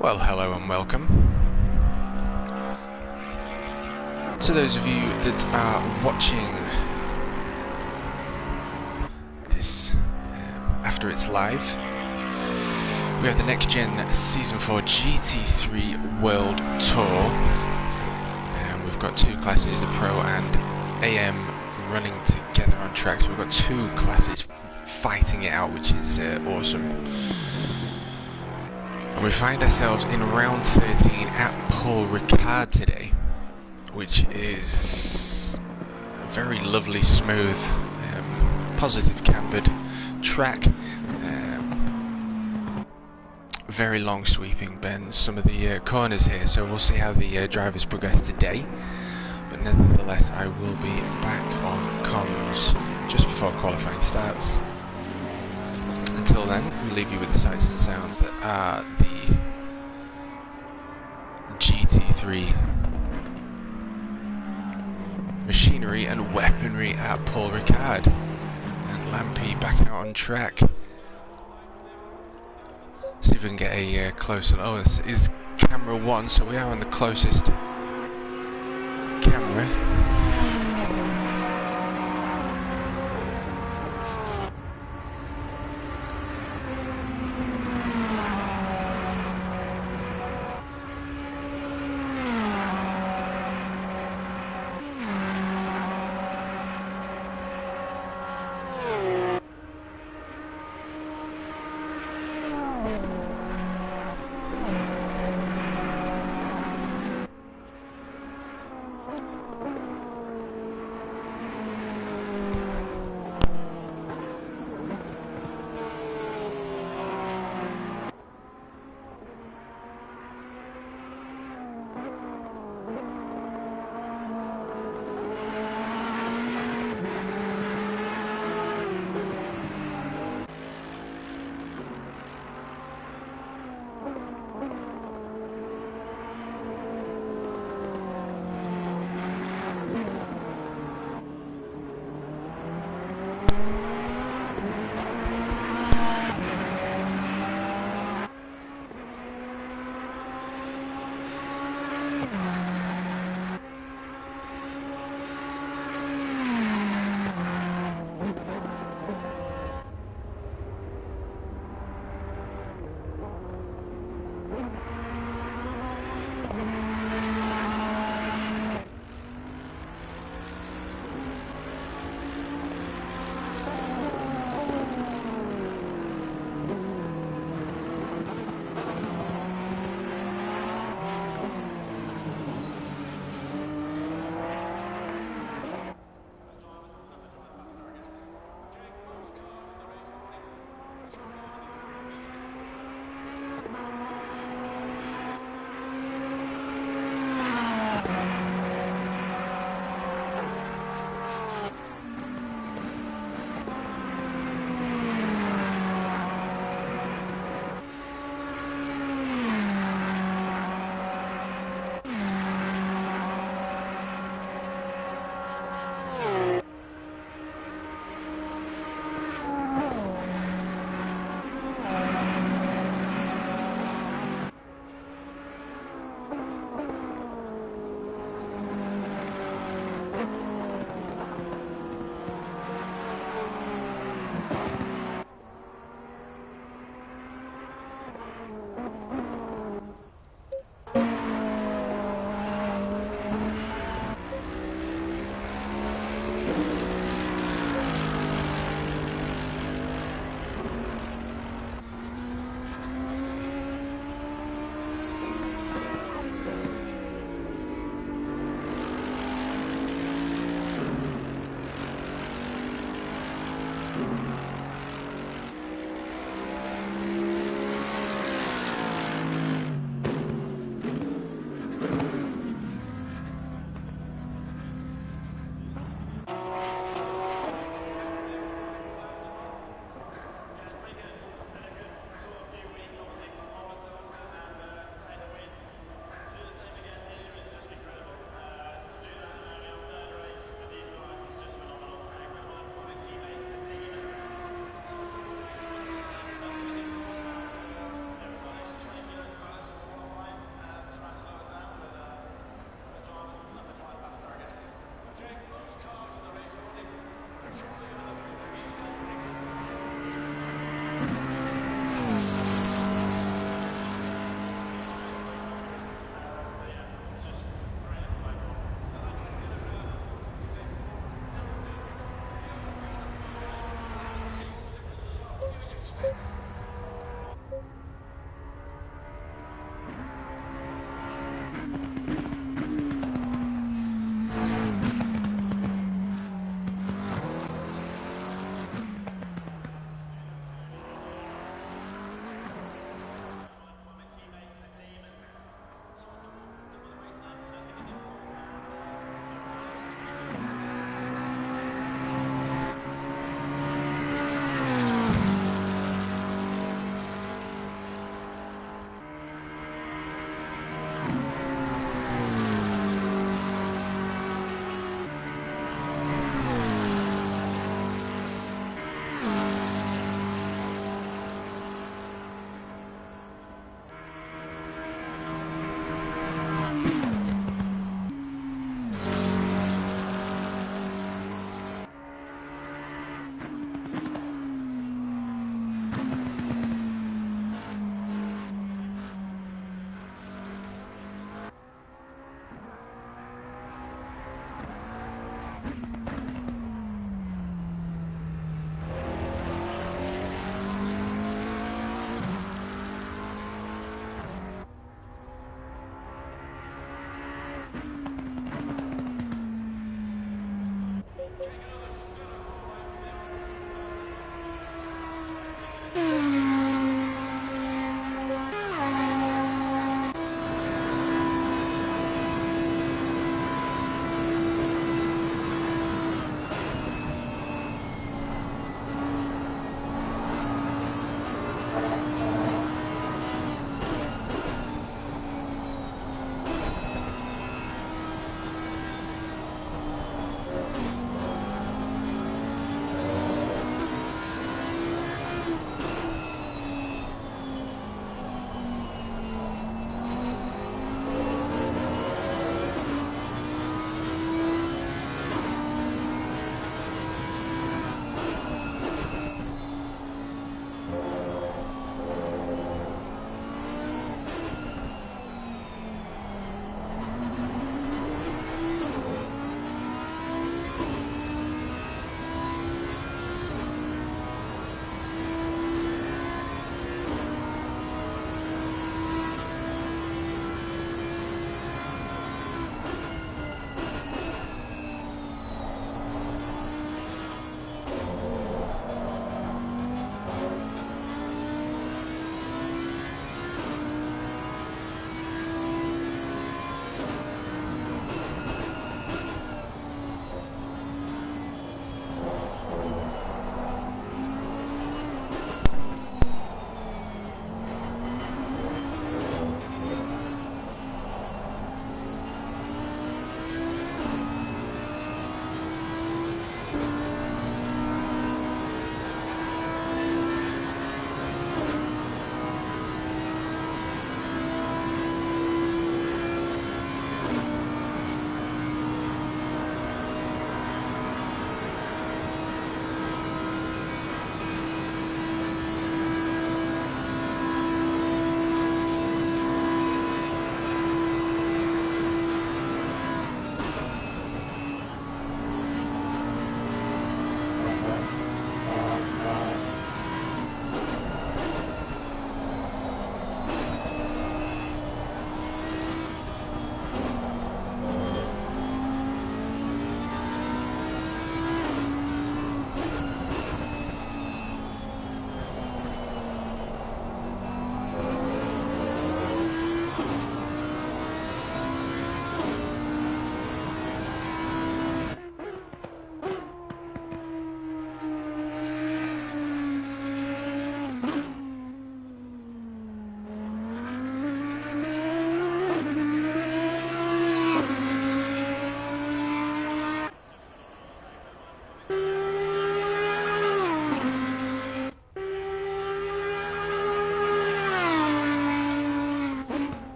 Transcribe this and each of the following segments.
Well, hello and welcome to those of you that are watching this after it's live. We have the Next Gen Season 4 GT3 World Tour. We've got two classes, the Pro and AM, running together on track. So we've got two classes fighting it out, which is awesome. And we find ourselves in round 13 at Paul Ricard today, which is a very lovely, smooth, positive cambered track. Very long sweeping bends, some of the corners here, so we'll see how the drivers progress today. But nevertheless, I will be back on comms just before qualifying starts. Until then, we'll leave you with the sights and sounds that are the GT3 machinery and weaponry at Paul Ricard. And Lampy back out on track. See if we can get a closer. Oh, this is camera 1, so we are on the closest camera.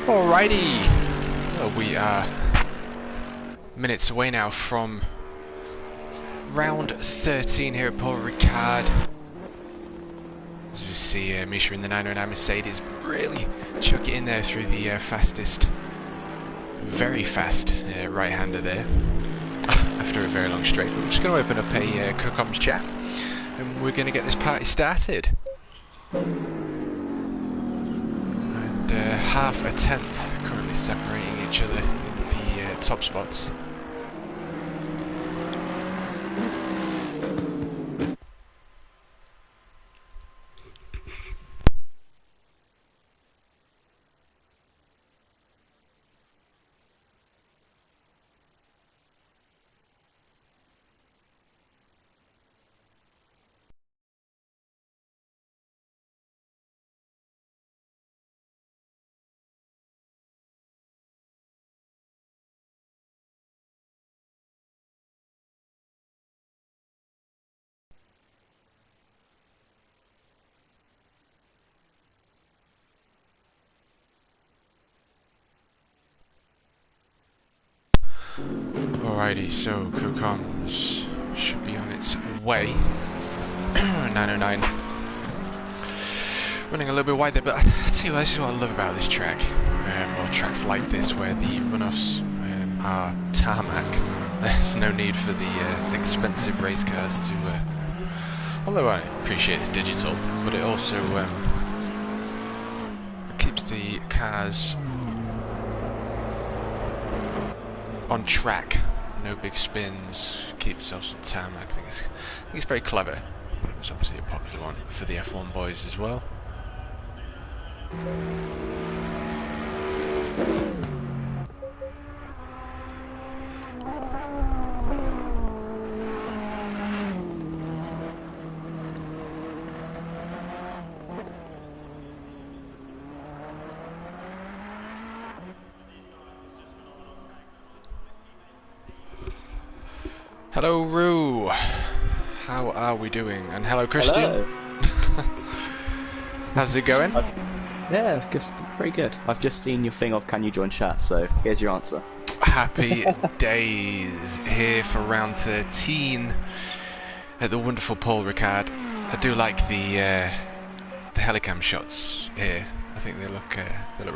Alrighty, well, we are minutes away now from round 13 here at Paul Ricard. As you see, Misha in the 909 Mercedes really chuck it in there through the fastest, very fast right-hander there after a very long straight. I'm just going to open up a co-comms chat and we're going to get this party started. And half a tenth currently separating each other in the top spots. Alrighty, so co-comms should be on its way. 909 running a little bit wide there, but I tell you what, this is what I love about this track, or tracks like this where the runoffs are tarmac. There's no need for the expensive race cars to, although I appreciate it's digital, but it also keeps the cars on track, no big spins, keeps us on tarmac. I think it's very clever. It's obviously a popular one for the F1 boys as well. Hello, Roo. How are we doing? And hello, Christian. Hello. How's it going? Yeah, just very good. I've just seen your thing of can you join chat, so here's your answer. Happy days here for round 13 at the wonderful Paul Ricard. I do like the helicam shots here. I think they look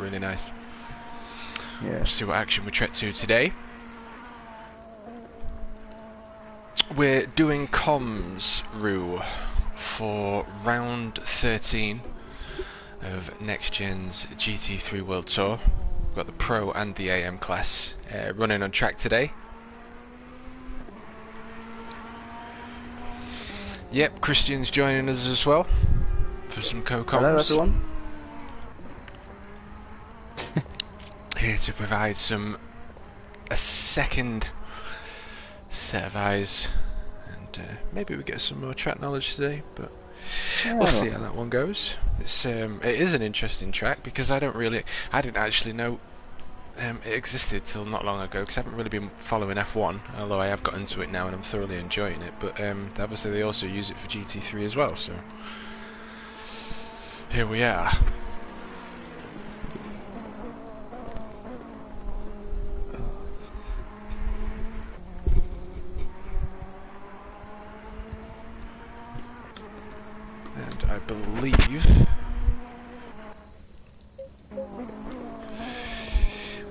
really nice. Yeah. We'll see what action we trek to today. We're doing comms, Roo, for round 13 of NXTGEN's GT3 World Tour. We've got the Pro and the AM class running on track today. Yep, Christian's joining us as well for some co-comms. Hello everyone. Here to provide a second set of eyes, and maybe we get some more track knowledge today, but we'll see how that one goes. It is an interesting track because I didn't actually know it existed till not long ago, because I haven't really been following F1, although I have got into it now and I'm thoroughly enjoying it, but obviously they also use it for GT3 as well, so here we are. I believe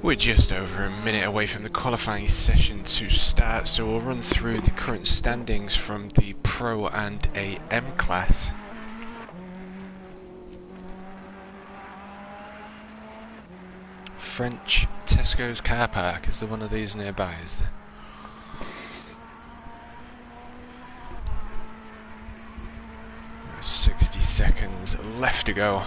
we're just over a minute away from the qualifying session to start, so we'll run through the current standings from the Pro and AM class. French Tesco's car park, is there one of these nearby? Is there? There's 60 seconds left to go.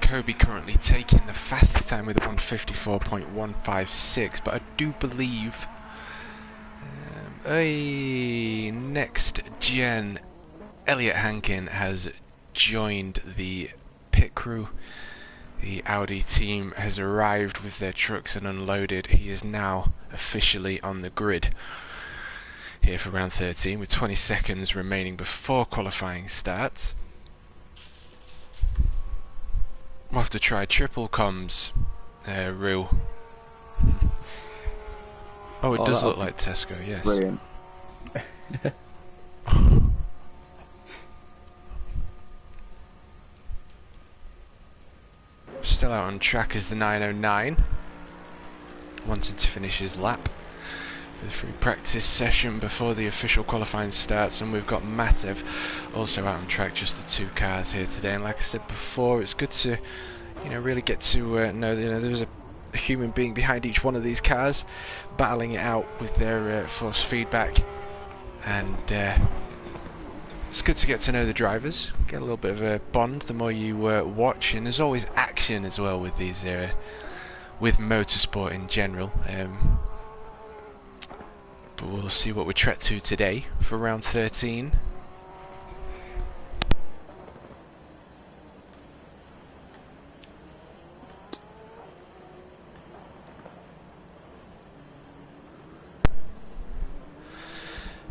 Kobe currently taking the fastest time with a 154.156, but I do believe a next gen Elliot Hankin has joined the pit crew The Audi team has arrived with their trucks and unloaded. He is now officially on the grid here for round 13 with 20 seconds remaining before qualifying starts. We'll have to try triple comms, Rue. Oh, it does look like Tesco, yes. Brilliant. Still out on track is the 909. Wanted to finish his lap. The free practice session before the official qualifying starts, and we've got Matev also out on track, just the two cars here today. And like I said before, it's good to, really get to know that there's a human being behind each one of these cars, battling it out with their force feedback, and it's good to get to know the drivers, get a little bit of a bond the more you watch, and there's always action as well with these with motorsport in general. But we'll see what we're trekked to today for round 13.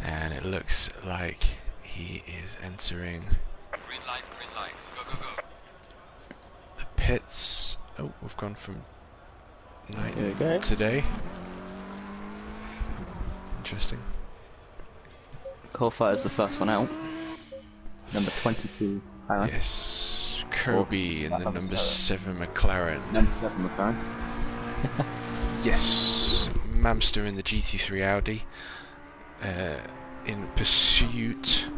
And it looks like he is entering green light, go, go, go. the pits. Oh, we've gone from night today. Interesting. Qualifier is the first one out. Number 22, Aaron. Yes, Kirby in the number 7 McLaren. Number 7 McLaren. Yes, Mamster in the GT3 Audi. In pursuit.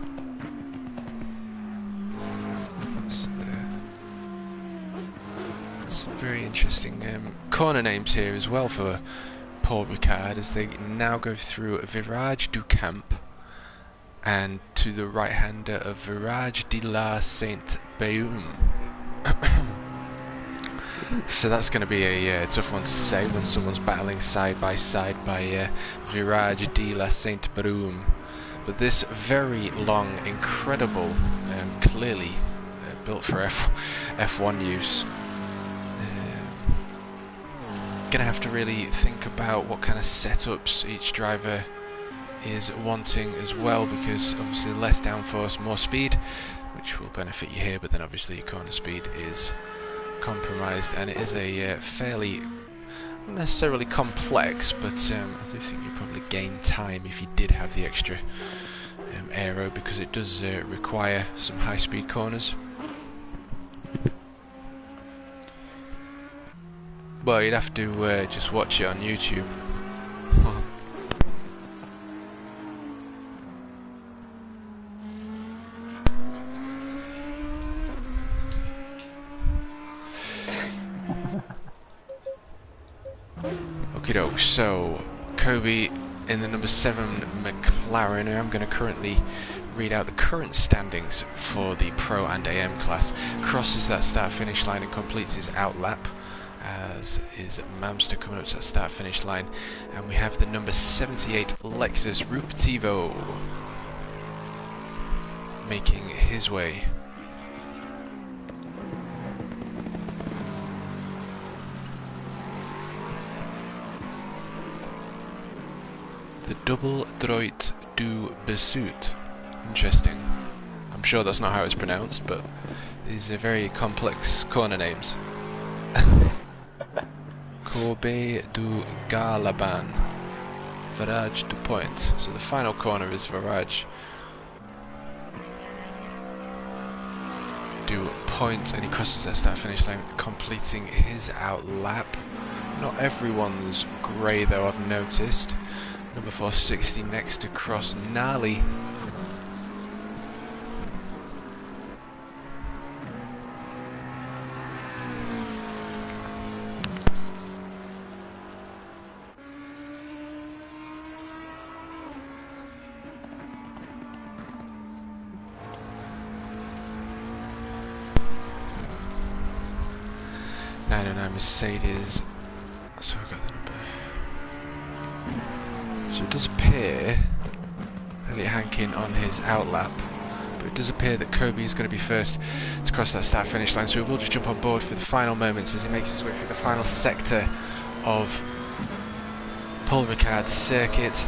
Some very interesting corner names here as well for Paul Ricard, as they now go through Virage du Camp and to the right-hander of Virage de la Sainte-Baume. So that's going to be a tough one to say when someone's battling side by side by Virage de la Sainte-Baume. But this very long, incredible, clearly built for F1 use. Gonna have to really think about what kind of setups each driver is wanting as well, because obviously less downforce, more speed, which will benefit you here, but then obviously your corner speed is compromised, and it is a fairly, not necessarily complex, but I do think you probably gain time if you did have the extra aero, because it does require some high speed corners. Well, you'd have to just watch it on YouTube. Okie doke, so Kobe in the number 7 McLaren. I'm going to currently read out the current standings for the Pro and AM class. Crosses that start finish line and completes his outlap, as is Mamster coming up to that start finish line, and we have the number 78 Lexus Ruptivo making his way. The Double Droit du Besut. Interesting. I'm sure that's not how it's pronounced, but these are very complex corner names. Corbeil du Galaban, Virage du Point. So the final corner is Virage du Point, and he crosses that start finish line, completing his outlap. Not everyone's grey though, I've noticed. Number 460 next to cross Nali. Mercedes. So we've got the number. So it does appear Elliot Hankin on his outlap but it does appear that Kobe is going to be first to cross that start-finish line, so we will just jump on board for the final moments as he makes his way through the final sector of Paul Ricard's circuit.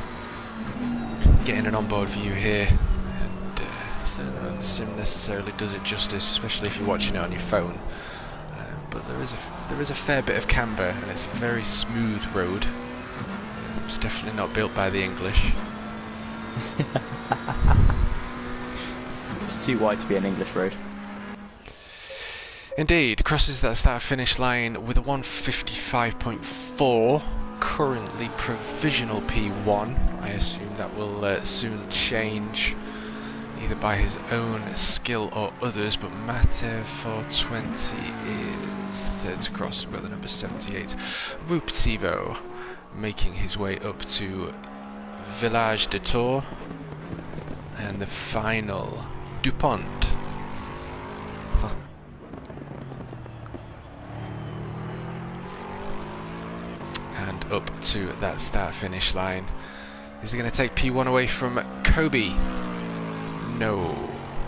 Getting an onboard view here, and I don't know if the sim necessarily does it justice, especially if you're watching it on your phone. But there is a fair bit of camber, and it's a very smooth road. It's definitely not built by the English. It's too wide to be an English road. Indeed, crosses that start-finish line with a 155.4. Currently provisional P1. I assume that will soon change, either by his own skill or others, but Matev 420 is third to cross by the number 78. Ruptivo making his way up to Village de Tours, and the final DuPont. And up to that start-finish line. Is he going to take P1 away from Kobe? No.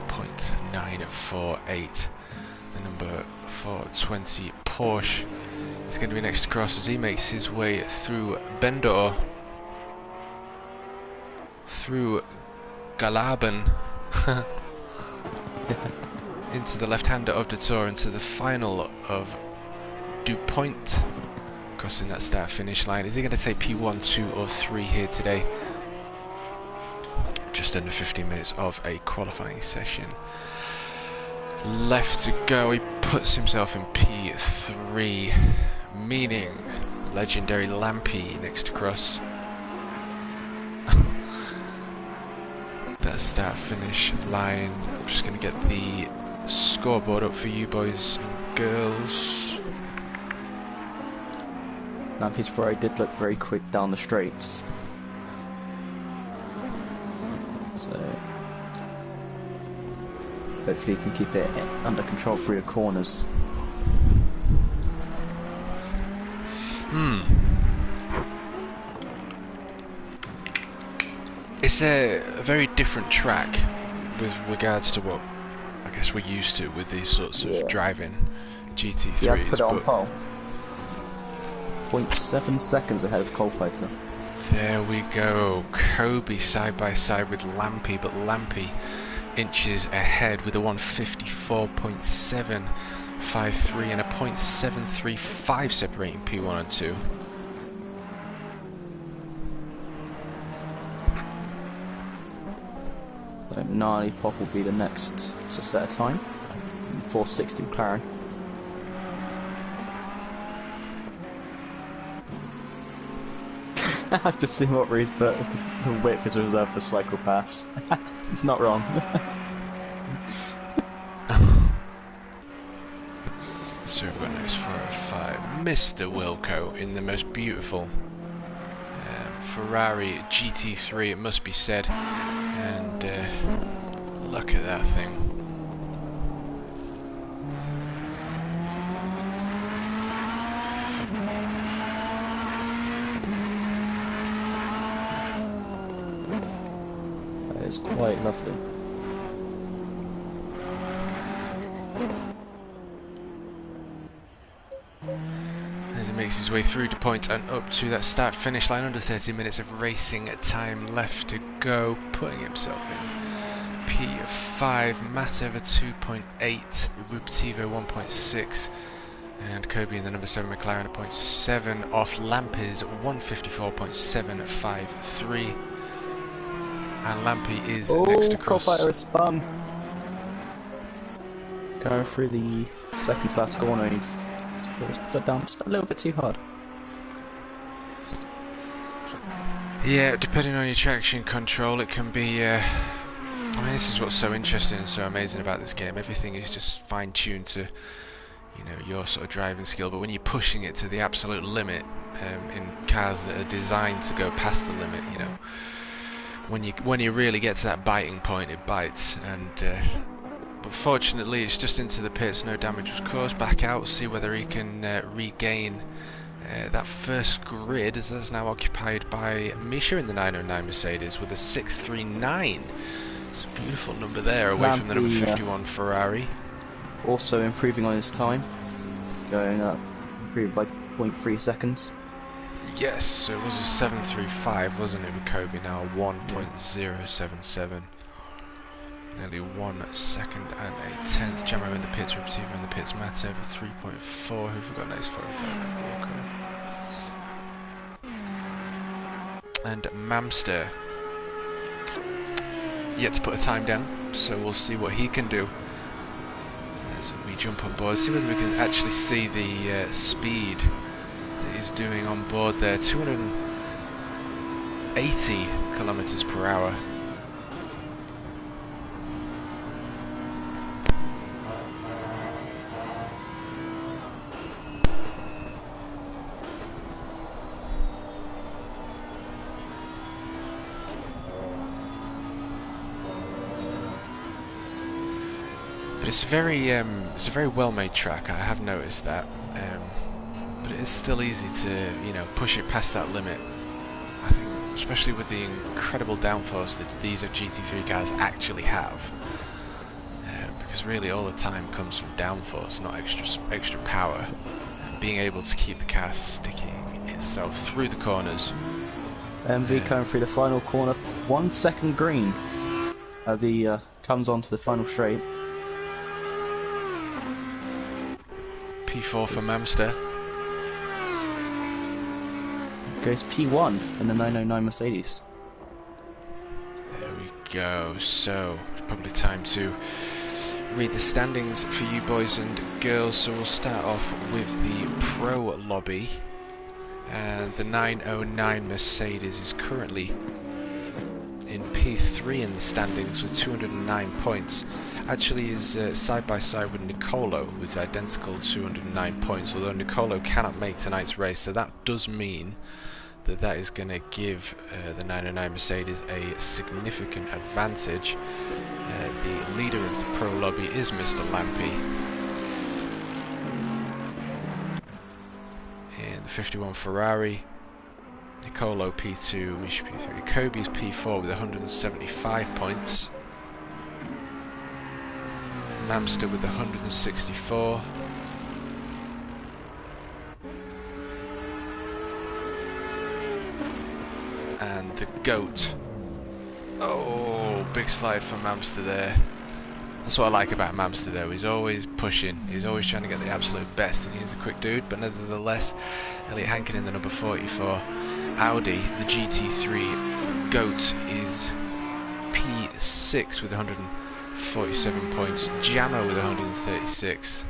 0.948. The number 420 Porsche is going to be next to cross as he makes his way through Bendor, through Galaben, into the left-hander of the Tour, into the final of DuPont. Crossing that start-finish line. Is he going to take P1, 2 or 3 here today? Just under 15 minutes of a qualifying session left to go. He puts himself in P3, meaning legendary Lampy next to cross. That start-finish line. I'm just going to get the scoreboard up for you boys and girls. Lampy's Ferrari did look very quick down the straights. So hopefully you can keep it under control through the corners. It's a very different track with regards to what I guess we're used to with these sorts of driving GT3s. You have to put it on pole. 0.7 seconds ahead of Coalfighter. There we go. Kobe side by side with Lampy, but Lampy inches ahead with a 154.753 and a 0.735 separating P1 and 2. So Gnarly Pop will be the next to set a time. 460 McLaren. I've just seen what reads, but the width is reserved for cycle pass. It's not wrong. So we've got next 405, Mr. Wilco in the most beautiful Ferrari GT3, it must be said, and look at that thing. It's quite lovely. As he makes his way through DuPont and up to that start-finish line, under 30 minutes of racing time left to go, putting himself in P5, Matev 2.8, Ruptivo 1.6, and Kobe in the number 7 McLaren 0.7 off Lampy's 154.753. And Lampy is next to cross. Coalfighter is spun. Going through the second to last corner, he's put his foot down just a little bit too hard. Yeah, depending on your traction control, it can be. I mean, this is what's so interesting and so amazing about this game. Everything is just fine-tuned to, you know, your sort of driving skill. But when you're pushing it to the absolute limit in cars that are designed to go past the limit, you know. When you really get to that biting point, it bites, and but fortunately it's just into the pits, no damage was caused. Back out, see whether he can regain that first grid, as that's now occupied by Misha in the 909 Mercedes with a 639 It's a beautiful number there, away from the number 51 Ferrari. Also improving on his time, going up, improved by 0.3 seconds. Yes, so it was a 7.35, wasn't it, with Kobe? Now 1.077. Nearly 1 second and a tenth. Jamo in the pits, Repetivo in the pits, Matev 3.4. Who've we got next? 45 Walker. And Mamster yet to put a time down, so we'll see what he can do as we jump on board. See whether we can actually see the speed that he's doing on board there. 280 kilometers per hour. But it's a very well-made track. I have noticed that, but it is still easy to, you know, push it past that limit. I think, especially with the incredible downforce that these GT3 cars actually have, because really all the time comes from downforce, not extra power. And being able to keep the car sticking itself through the corners. MV coming through the final corner, 1 second green as he comes onto the final straight. P4 for Mamster. Goes P1 in the 909 Mercedes. There we go. So, it's probably time to read the standings for you boys and girls. So we'll start off with the Pro Lobby. And the 909 Mercedes is currently in P3 in the standings with 209 points. Actually is side by side with Nicolo with identical 209 points, although Nicolo cannot make tonight's race, so that does mean that that is going to give the 909 Mercedes a significant advantage. The leader of the Pro Lobby is Mr. Lampy. In the 51 Ferrari, Nicolo P2, Misha P3, Kobe's P4 with 175 points. Mamster with 164. And the GOAT. Oh, big slide for Mamster there. That's what I like about Mamster though, he's always pushing, he's always trying to get the absolute best, and he's a quick dude, but nevertheless, Elliot Hankin in the number 44. Audi, the GT3 GOAT, is P6 with 147 points. Jamo with 136.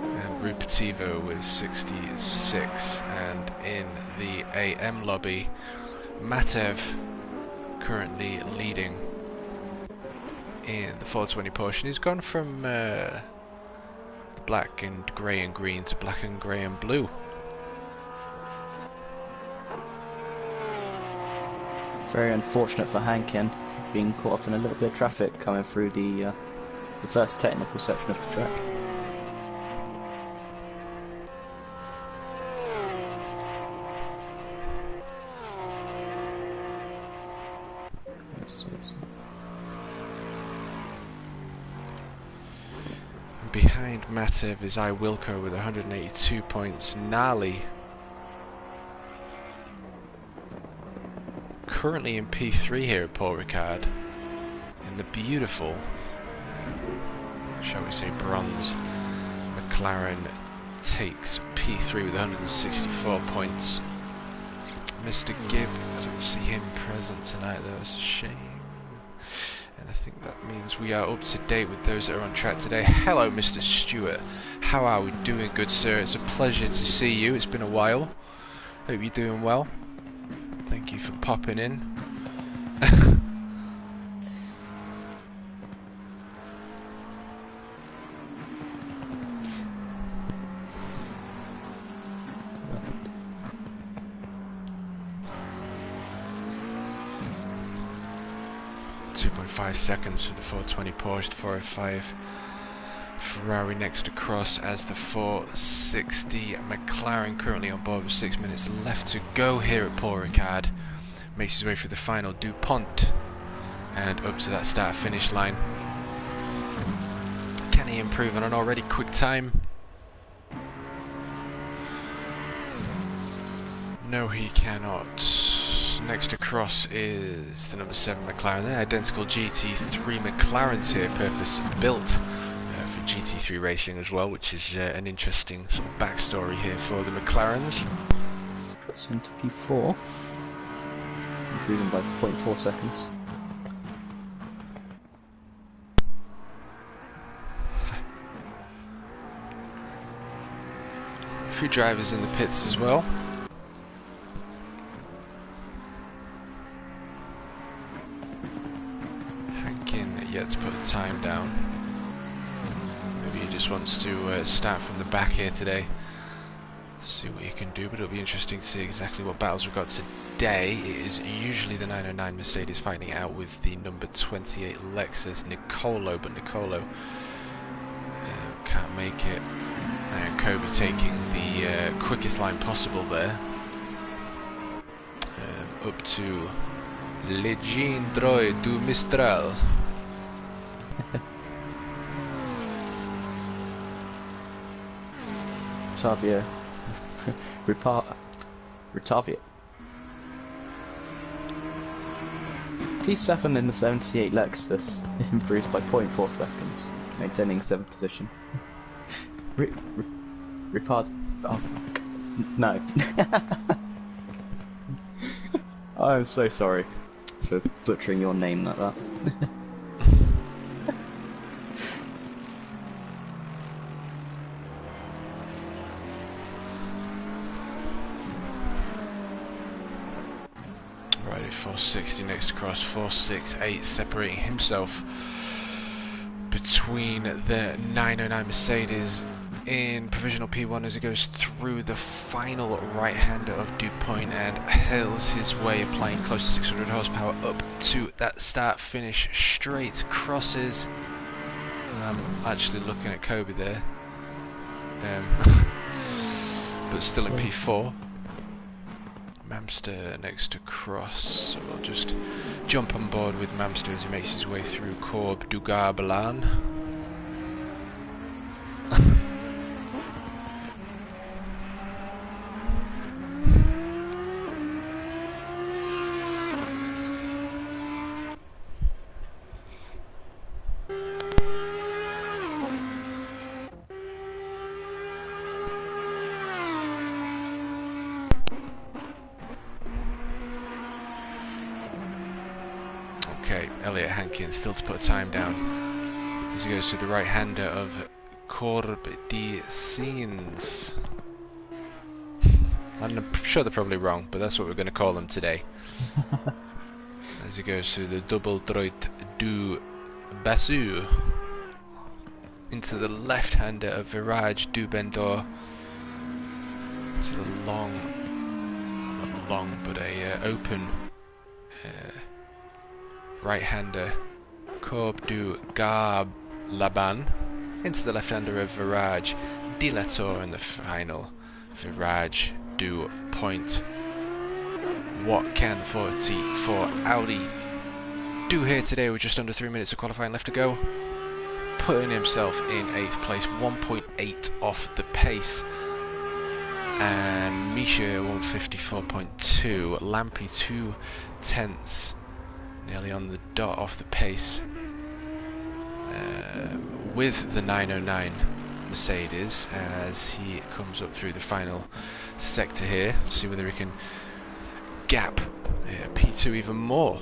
And Repetivo with 66. And in the AM lobby, Matev currently leading in the 420 portion. He's gone from the black and grey and green to black and grey and blue. Very unfortunate for Hankin, being caught up in a little bit of traffic coming through the first technical section of the track. Behind Matev is Wilco with 182 points. Nali currently in P3 here at Paul Ricard in the beautiful, shall we say, bronze. McLaren takes P3 with 164 points. Mr. Gibb, I don't see him present tonight though, it's a shame. And I think that means we are up to date with those that are on track today. Hello Mr. Stewart, how are we doing, good sir? It's a pleasure to see you, it's been a while. Hope you're doing well. Thank you for popping in. .5 seconds for the 420 Porsche, 405 Ferrari next across as the 460. McLaren currently on board with 6 minutes left to go here at Paul Ricard. Makes his way through the final DuPont and up to that start finish line. Can he improve on an already quick time? No, he cannot. Next across is the number 7 McLaren. They're identical GT3 McLarens here, purpose built for GT3 racing as well, which is an interesting sort of backstory here for the McLarens. Puts into P4, improving by 0.4 seconds. A few drivers in the pits as well. Yet to put the time down. Maybe he just wants to start from the back here today. See what he can do, but it'll be interesting to see exactly what battles we've got today. It is usually the 909 Mercedes fighting it out with the number 28 Lexus Nicolo, but Nicolo can't make it. And Kobe taking the quickest line possible there. Up to Legendre du Mistral. Retavia. P7 in the 78 Lexus improves by 0.4 seconds, maintaining 7th position. Oh, no. I'm so sorry for butchering your name like that. Righty, 460 next across, 468 separating himself between the 909 Mercedes in provisional P1 as he goes through the final right-hander of DuPont and hurls his way, applying close to 600 horsepower up to that start-finish straight crosses. I'm actually looking at Kobe there, but still in P4. Mamster next to cross, so we'll just jump on board with Mamster as he makes his way through Corb du Garbelan. Okay, Elliot Hankins still to put a time down as he goes to the right-hander of Corb de Scenes. I'm sure they're probably wrong, but that's what we're going to call them today. As he goes through the double droit du Bassu into the left-hander of Virage du Bendor. To the long, not long, but a open right-hander Corb du Gab Laban into the left-hander of Virage de la Tour in the final Virage du Point. What can 44 Audi do here today with just under 3 minutes of qualifying left to go? Putting himself in 8th place, 1.8 off the pace. And Misha 154.2, Lampy 2/10, nearly on the dot off the pace with the 909 Mercedes as he comes up through the final sector here. See whether he can gap P2 even more.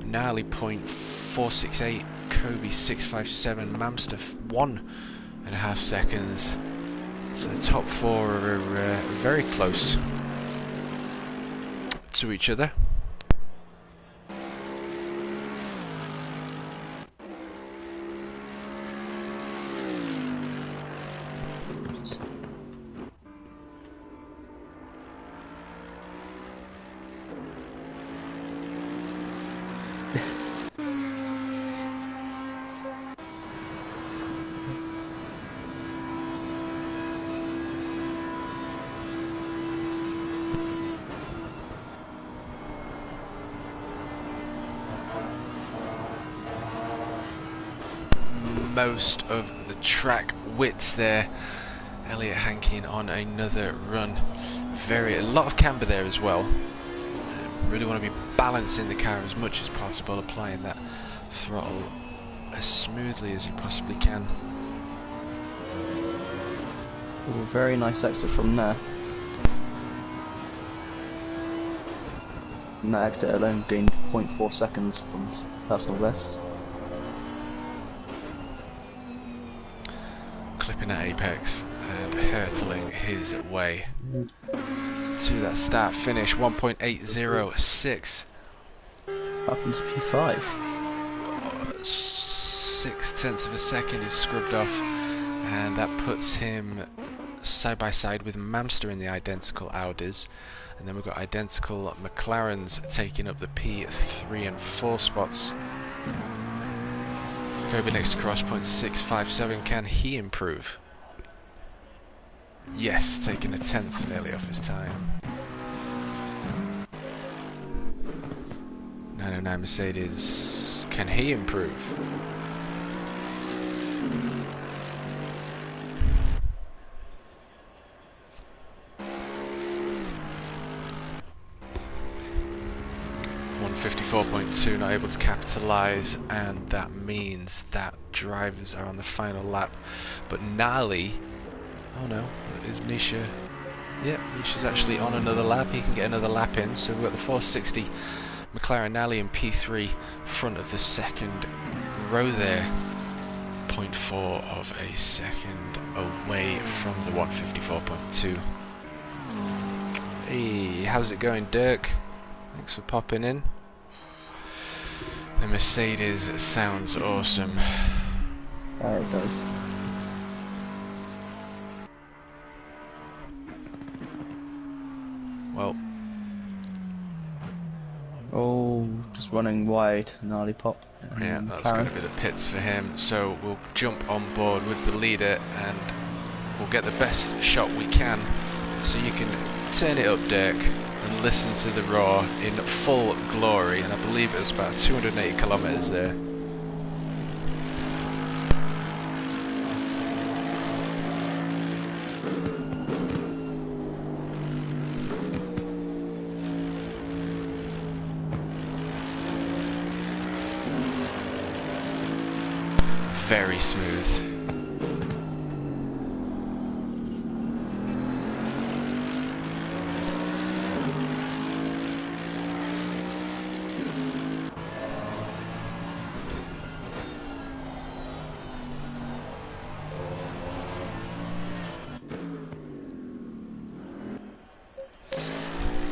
Gnarly 0.468, Kobe 657, Mamster 1.5 seconds. So the top four are very close to each other. most of the track width there. Elliot Hankin on another run. A lot of camber there as well. Really want to be balancing the car as much as possible, applying that throttle as smoothly as you possibly can. Ooh, very nice exit from there. And that exit alone gained 0.4 seconds from his personal best. Clipping at apex and hurtling his way to that start finish. 1.806. Up into P5. 0.6 of a second is scrubbed off, and that puts him side by side with Mamster in the identical Audis. And then we've got identical McLarens taking up the P3 and 4 spots. Kobe next to cross, 0.657. Can he improve? Yes, taking a 10th nearly off his time. 909 Mercedes, can he improve? .2, not able to capitalise, and that means that drivers are on the final lap. But Nali, oh no, is Misha? Yeah, Misha's actually on another lap. He can get another lap in. So we've got the 460 McLaren Nali in P3, front of the second row there. 0.4 of a second away from the 154.2. Hey, how's it going, Dirk? Thanks for popping in. The Mercedes sounds awesome. It does. Well. Oh, just running wide, gnarly pop. Yeah, that's going to be the pits for him. So we'll jump on board with the leader and we'll get the best shot we can. So you can turn it up, Dirk, and listen to the roar in full glory. And I believe it was about 280 kilometers there. Very smooth.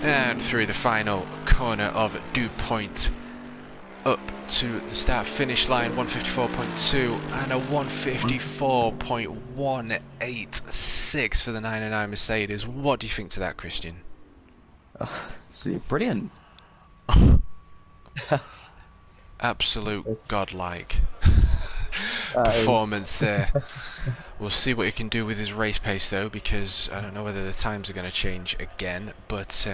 And through the final corner of Dew Point, up to the start finish line, 154.2 and a 154.186 for the 909 Mercedes. What do you think to that, Christian? Absolutely brilliant. Yes. Absolute godlike performance there. We'll see what he can do with his race pace though, because I don't know whether the times are going to change again, but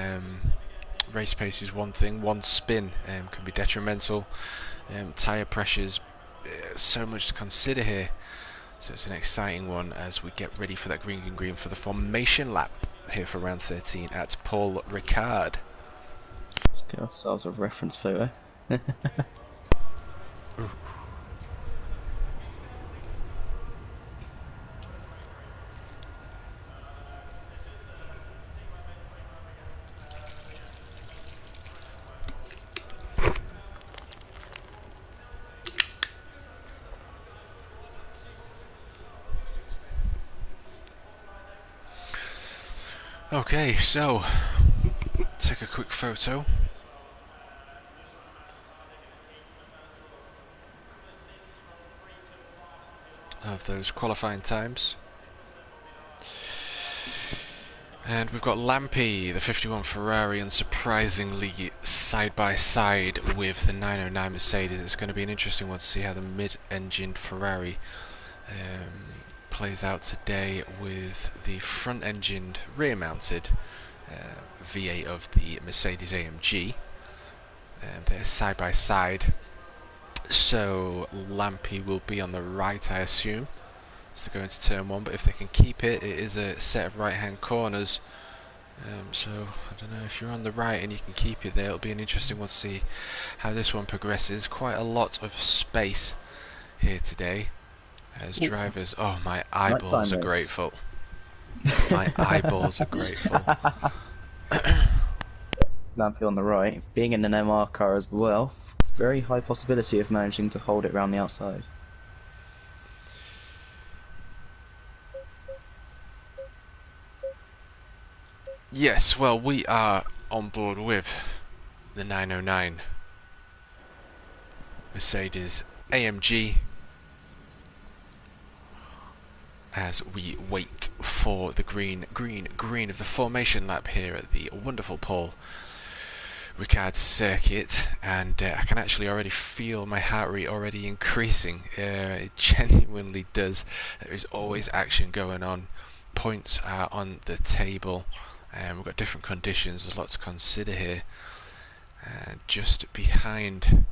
race pace is one thing. One spin can be detrimental. Tyre pressures, so much to consider here. So it's an exciting one as we get ready for that green for the formation lap here for round 13 at Paul Ricard. Let's get ourselves a reference photo. Okay, so take a quick photo. Of those qualifying times. And we've got Lampy, the 51 Ferrari, unsurprisingly side by side with the 909 Mercedes. It's going to be an interesting one to see how the mid-engined Ferrari plays out today with the front-engined, rear-mounted V8 of the Mercedes AMG. They're side by side. So Lampy will be on the right, I assume, as they go into turn 1, but if they can keep it, it is a set of right-hand corners. So I don't know, if you're on the right and you can keep it there, it'll be an interesting one to see how this one progresses. Quite a lot of space here today as drivers. Oh, my eyeballs are grateful. My eyeballs are grateful. Lampy on the right, being in an MR car as well, very high possibility of managing to hold it around the outside. Yes, well, we are on board with the 909 Mercedes AMG as we wait for the green of the formation lap here at the wonderful Paul Ricard circuit, and I can actually already feel my heart rate already increasing. It genuinely does. There is always action going on. Points are on the table, and we've got different conditions. There's lots to consider here. Just behind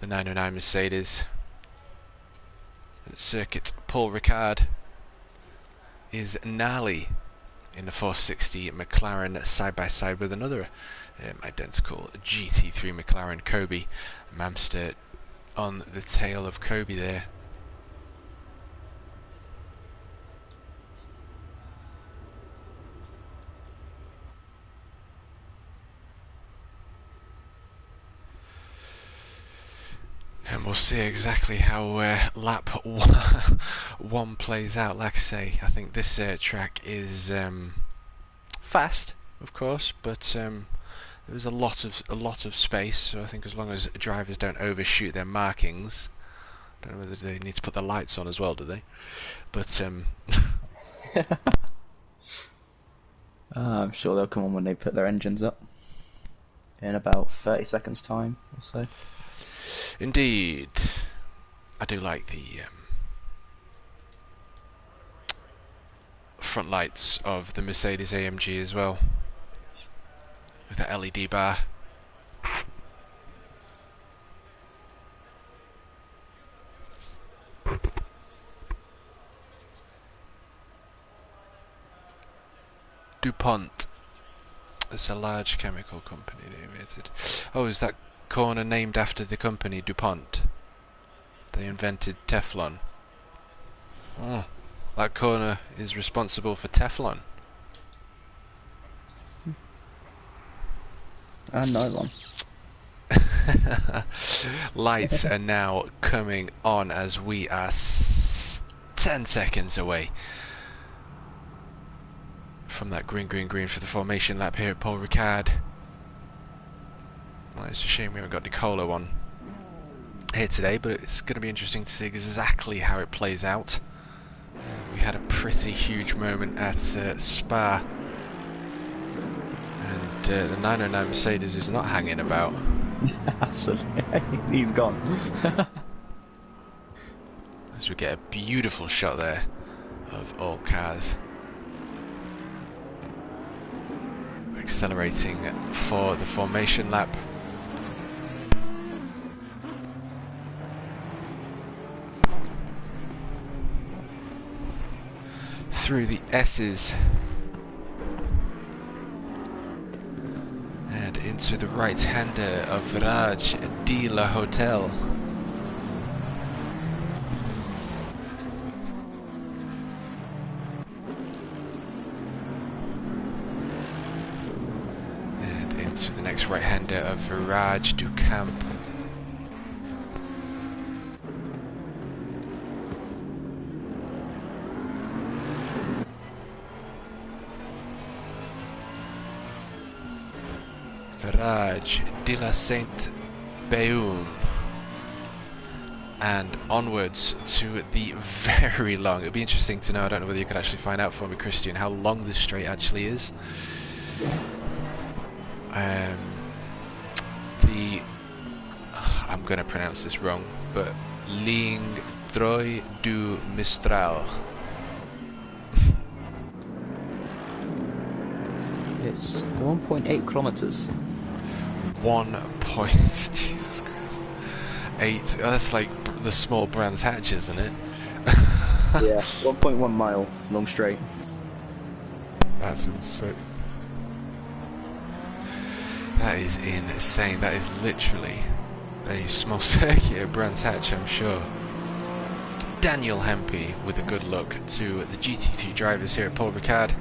the 909 Mercedes circuit, Paul Ricard is gnarly in the 460 McLaren side by side with another identical GT3 McLaren, Kobe Mamster, on the tail of Kobe there. And we'll see exactly how lap 1 plays out. Like I say, I think this track is fast, of course, but there's a lot of space. So I think as long as drivers don't overshoot their markings, I don't know whether they need to put the lights on as well, do they? But I'm sure they'll come on when they put their engines up in about 30 seconds time or so. Indeed, I do like the front lights of the Mercedes AMG as well, with the LED bar. DuPont. It's a large chemical company they invented. Oh, is that corner named after the company DuPont? They invented Teflon. Oh, that corner is responsible for Teflon. And nylon. Lights are now coming on as we are 10 seconds away from that green for the formation lap here at Paul Ricard. Well, it's a shame we haven't got Nicolo on here today, but it's going to be interesting to see exactly how it plays out. We had a pretty huge moment at Spa, and the 909 Mercedes is not hanging about. Absolutely, he's gone. As we get a beautiful shot there of all cars. We're accelerating for the formation lap. Through the S's and into the right-hander of Raj de la Hotel. And into the next right-hander of Raj du Camp. Raj de la Saint-Beum, and onwards to the very long. It'll be interesting to know, I don't know whether you could actually find out for me, Christian, how long this straight actually is. I'm going to pronounce this wrong, but Ligne Droit du Mistral. It's 1.8 kilometers. 1 point. Jesus Christ. 8. Oh, that's like the small Brands Hatch, isn't it? Yeah, 1.1 mile long straight. That's insane. That is insane. That is literally a small circuit at Brands Hatch, I'm sure. Daniel Hempy with a good look to the GT3 drivers here at Paul Ricard.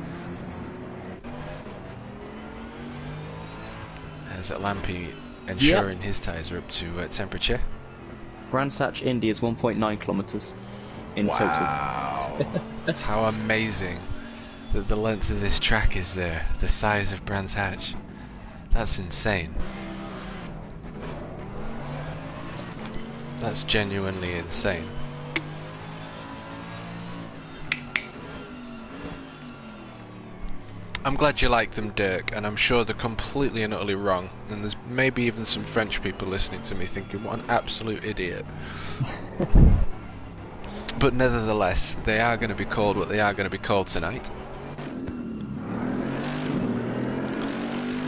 As Lampy ensuring his tyres are up to temperature. Brands Hatch Indy is 1.9 kilometers in total. Wow! How amazing that the length of this track is there, the size of Brands Hatch. That's insane. That's genuinely insane. I'm glad you like them, Dirk, and I'm sure they're completely and utterly wrong. And there's maybe even some French people listening to me thinking, what an absolute idiot. But nevertheless, they are going to be called what they are going to be called tonight.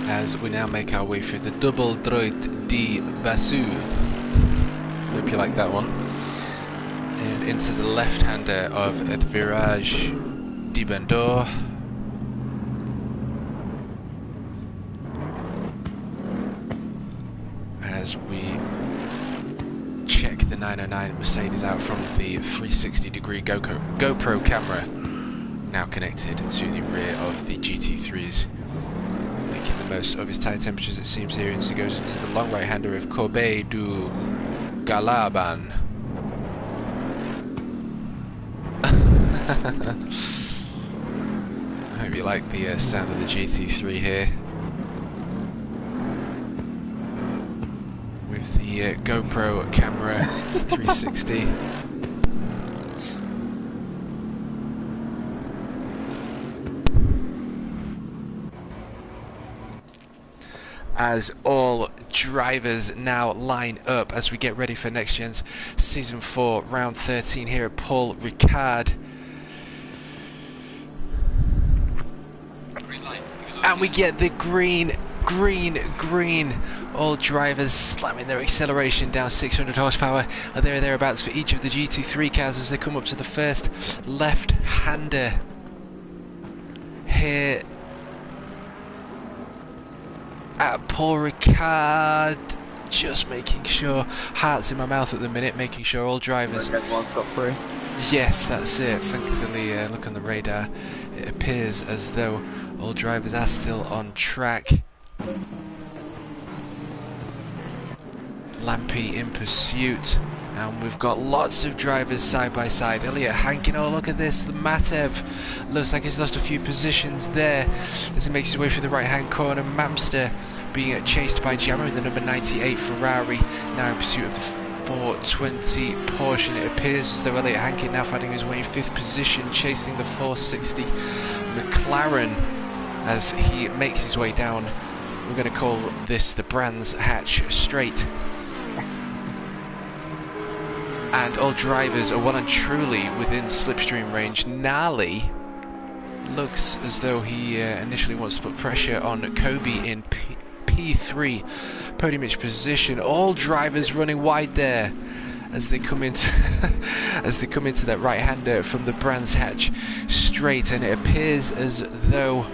As we now make our way through the Double Droit de Bassou. Hope you like that one. And into the left-hander of the Virage de Bandor. As we check the 909 Mercedes out from the 360-degree GoPro camera, now connected to the rear of the GT3s. Making the most of his tyre temperatures, it seems here, as he goes into the long right-hander of Corbeil du Galaban. I hope you like the sound of the GT3 here. With the GoPro camera 360. As all drivers now line up as we get ready for Next Gen's Season 4 Round 13 here at Paul Ricard. And we get the green. All drivers slamming their acceleration down 600 horsepower or thereabouts for each of the GT3 cars as they come up to the first left-hander here at Paul Ricard. Just making sure, hearts in my mouth at the minute, making sure all drivers... Everyone's got through. Yes, that's it. Thankfully, look on the radar, it appears as though all drivers are still on track. Lampy in pursuit, and we've got lots of drivers side by side. Elliot Hankin, oh look at this, the Matev looks like he's lost a few positions there as he makes his way through the right hand corner. Mamster being chased by Jammer in the number 98 Ferrari, now in pursuit of the 420 Porsche. It appears as though Elliot Hankin now finding his way in 5th position, chasing the 460 McLaren as he makes his way down. We're going to call this the Brands Hatch Straight. And all drivers are well and truly within slipstream range. Nali looks as though he initially wants to put pressure on Kobe in P3 podium-ish position. All drivers running wide there as they come into that right-hander from the Brands Hatch Straight, and it appears as though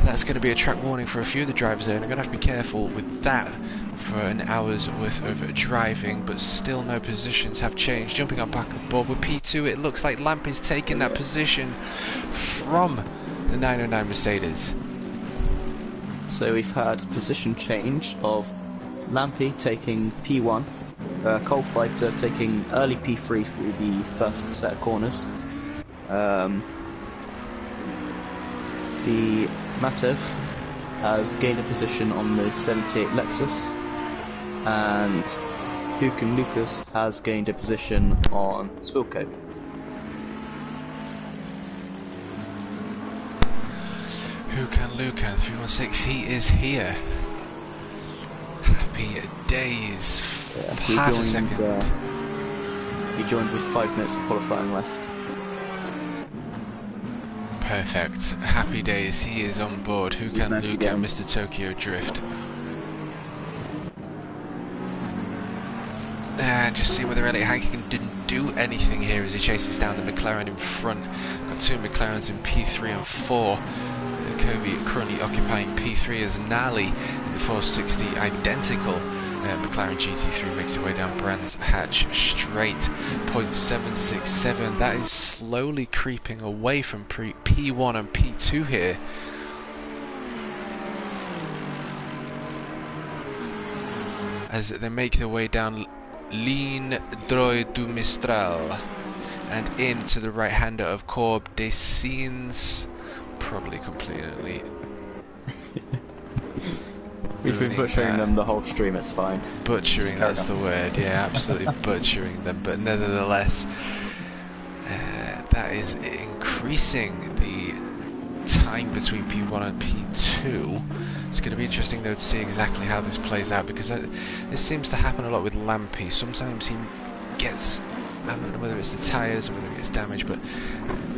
that's going to be a track warning for a few of the drivers there, and I'm going to have to be careful with that for an hour's worth of driving, but still no positions have changed. Jumping on back aboard with P2, it looks like Lampy's taking that position from the 909 Mercedes. So we've had position change of Lampy taking P1, Coal Fighter taking early P3 through the first set of corners. The Matev has gained a position on the 78 Lexus, and Huken Lucas has gained a position on Swilco. Huken Lucan 316, he is here. Happy days. Yeah, Half a second. He joined with 5 minutes of qualifying left. Perfect. Happy days. He is on board. Huken Lucan, Mr. Tokyo Drift. And just see whether Elliot Hankin didn't do anything here as he chases down the McLaren in front. Got two McLarens in P3 and 4. Kobe currently occupying P3 as Nali in the 460 identical McLaren GT3 makes its way down Brands Hatch straight. 0.767. That is slowly creeping away from P1 and P2 here. As they make their way down Ligne Droit du Mistral and into the right-hander of Corbe des Scenes. Probably completely. We've been butchering them the whole stream, it's fine. Butchering, that's the word, yeah, absolutely butchering them, but nevertheless, that is increasing the time between P1 and P2. It's going to be interesting though to see exactly how this plays out, because this seems to happen a lot with Lampy. Sometimes he gets, I don't know whether it's the tyres or whether he gets damaged, but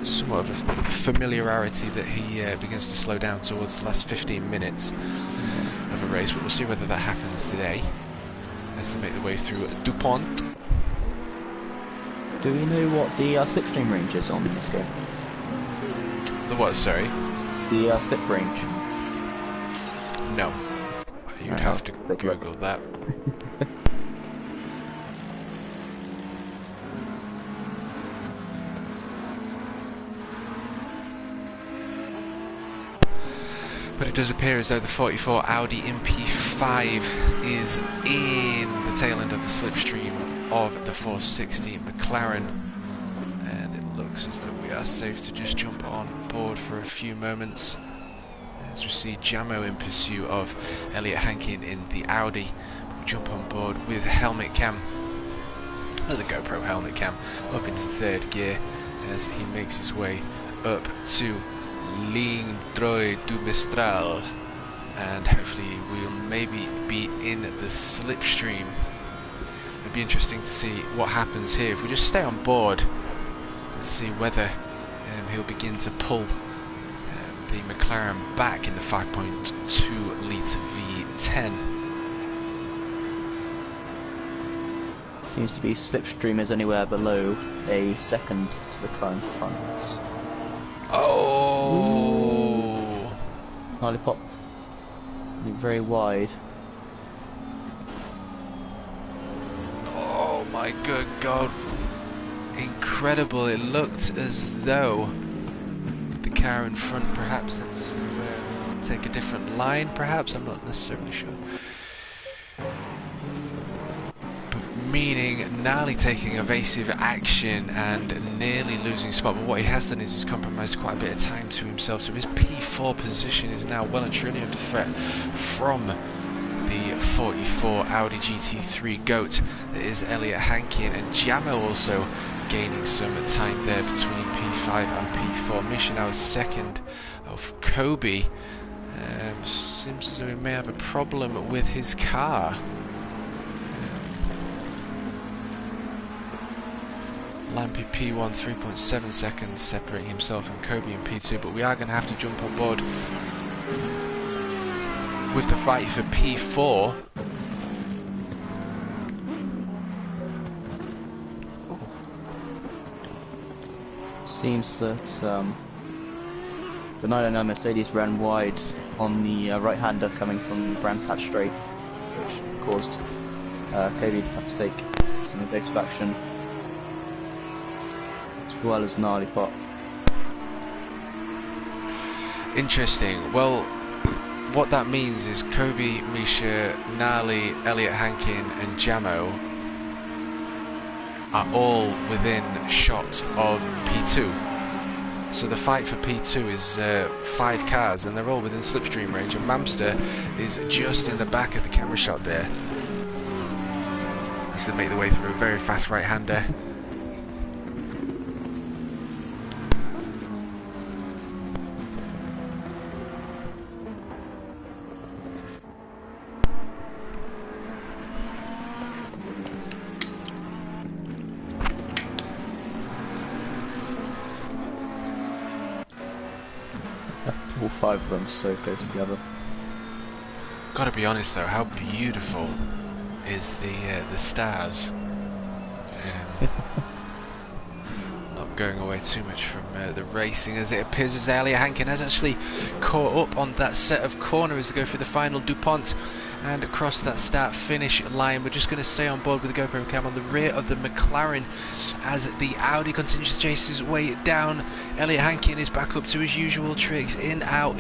somewhat of a familiarity that he begins to slow down towards the last 15 minutes of a race, but we'll see whether that happens today as they make their way through DuPont. Do we know what the slipstream range is on this game? The what, sorry? The slip range. No. You'd have to Google that. But it does appear as though the 44 Audi in P5 is in the tail end of the slipstream of the 460 McLaren, and it looks as though we are safe to just jump on board for a few moments as we see Jamo in pursuit of Elliot Hankin in the Audi. We'll jump on board with helmet cam, the GoPro helmet cam, up into third gear as he makes his way up to Ligne Droit du Mistral, and hopefully we'll maybe be in the slipstream. It'll be interesting to see what happens here if we just stay on board and see whether he'll begin to pull the McLaren back in the 5.2 litre V10. Seems to be slipstream is anywhere below a second to the car in front. Oh! Lollipop. Very wide. Oh my good god. Incredible. It looked as though the car in front perhaps had to take a different line, perhaps. I'm not necessarily sure. Meaning Nali taking evasive action and nearly losing spot, but what he has done is he's compromised quite a bit of time to himself, so his P4 position is now well and truly under threat from the 44 Audi GT3 GOAT that is Elliot Hankin, and Jamo also gaining some time there between P5 and P4. Missionow's second of Kobe. Seems as though he may have a problem with his car. Lampy P1 3.7 seconds separating himself from Kobe in P2, but we are going to have to jump on board with the fight for P4. Seems that the 909 Mercedes ran wide on the right-hander coming from Brands Hatch straight, which caused Kobe to have to take some evasive action, as well as Gnarly Pop. Interesting. Well, what that means is Kobe, Misha, Gnarly, Elliot Hankin and Jamo are all within shot of P2. So the fight for P2 is 5 cars and they're all within slipstream range, and Mamster is just in the back of the camera shot there as they make their way through a very fast right-hander. All 5 of them so close together. Gotta be honest though, how beautiful is the stars Not going away too much from the racing, as it appears as Elliot Hankin has actually caught up on that set of corners as they go through the final DuPont and across that start-finish line. We're just going to stay on board with the GoPro cam on the rear of the McLaren as the Audi continues to chase his way down. Elliot Hankin is back up to his usual tricks, in, out,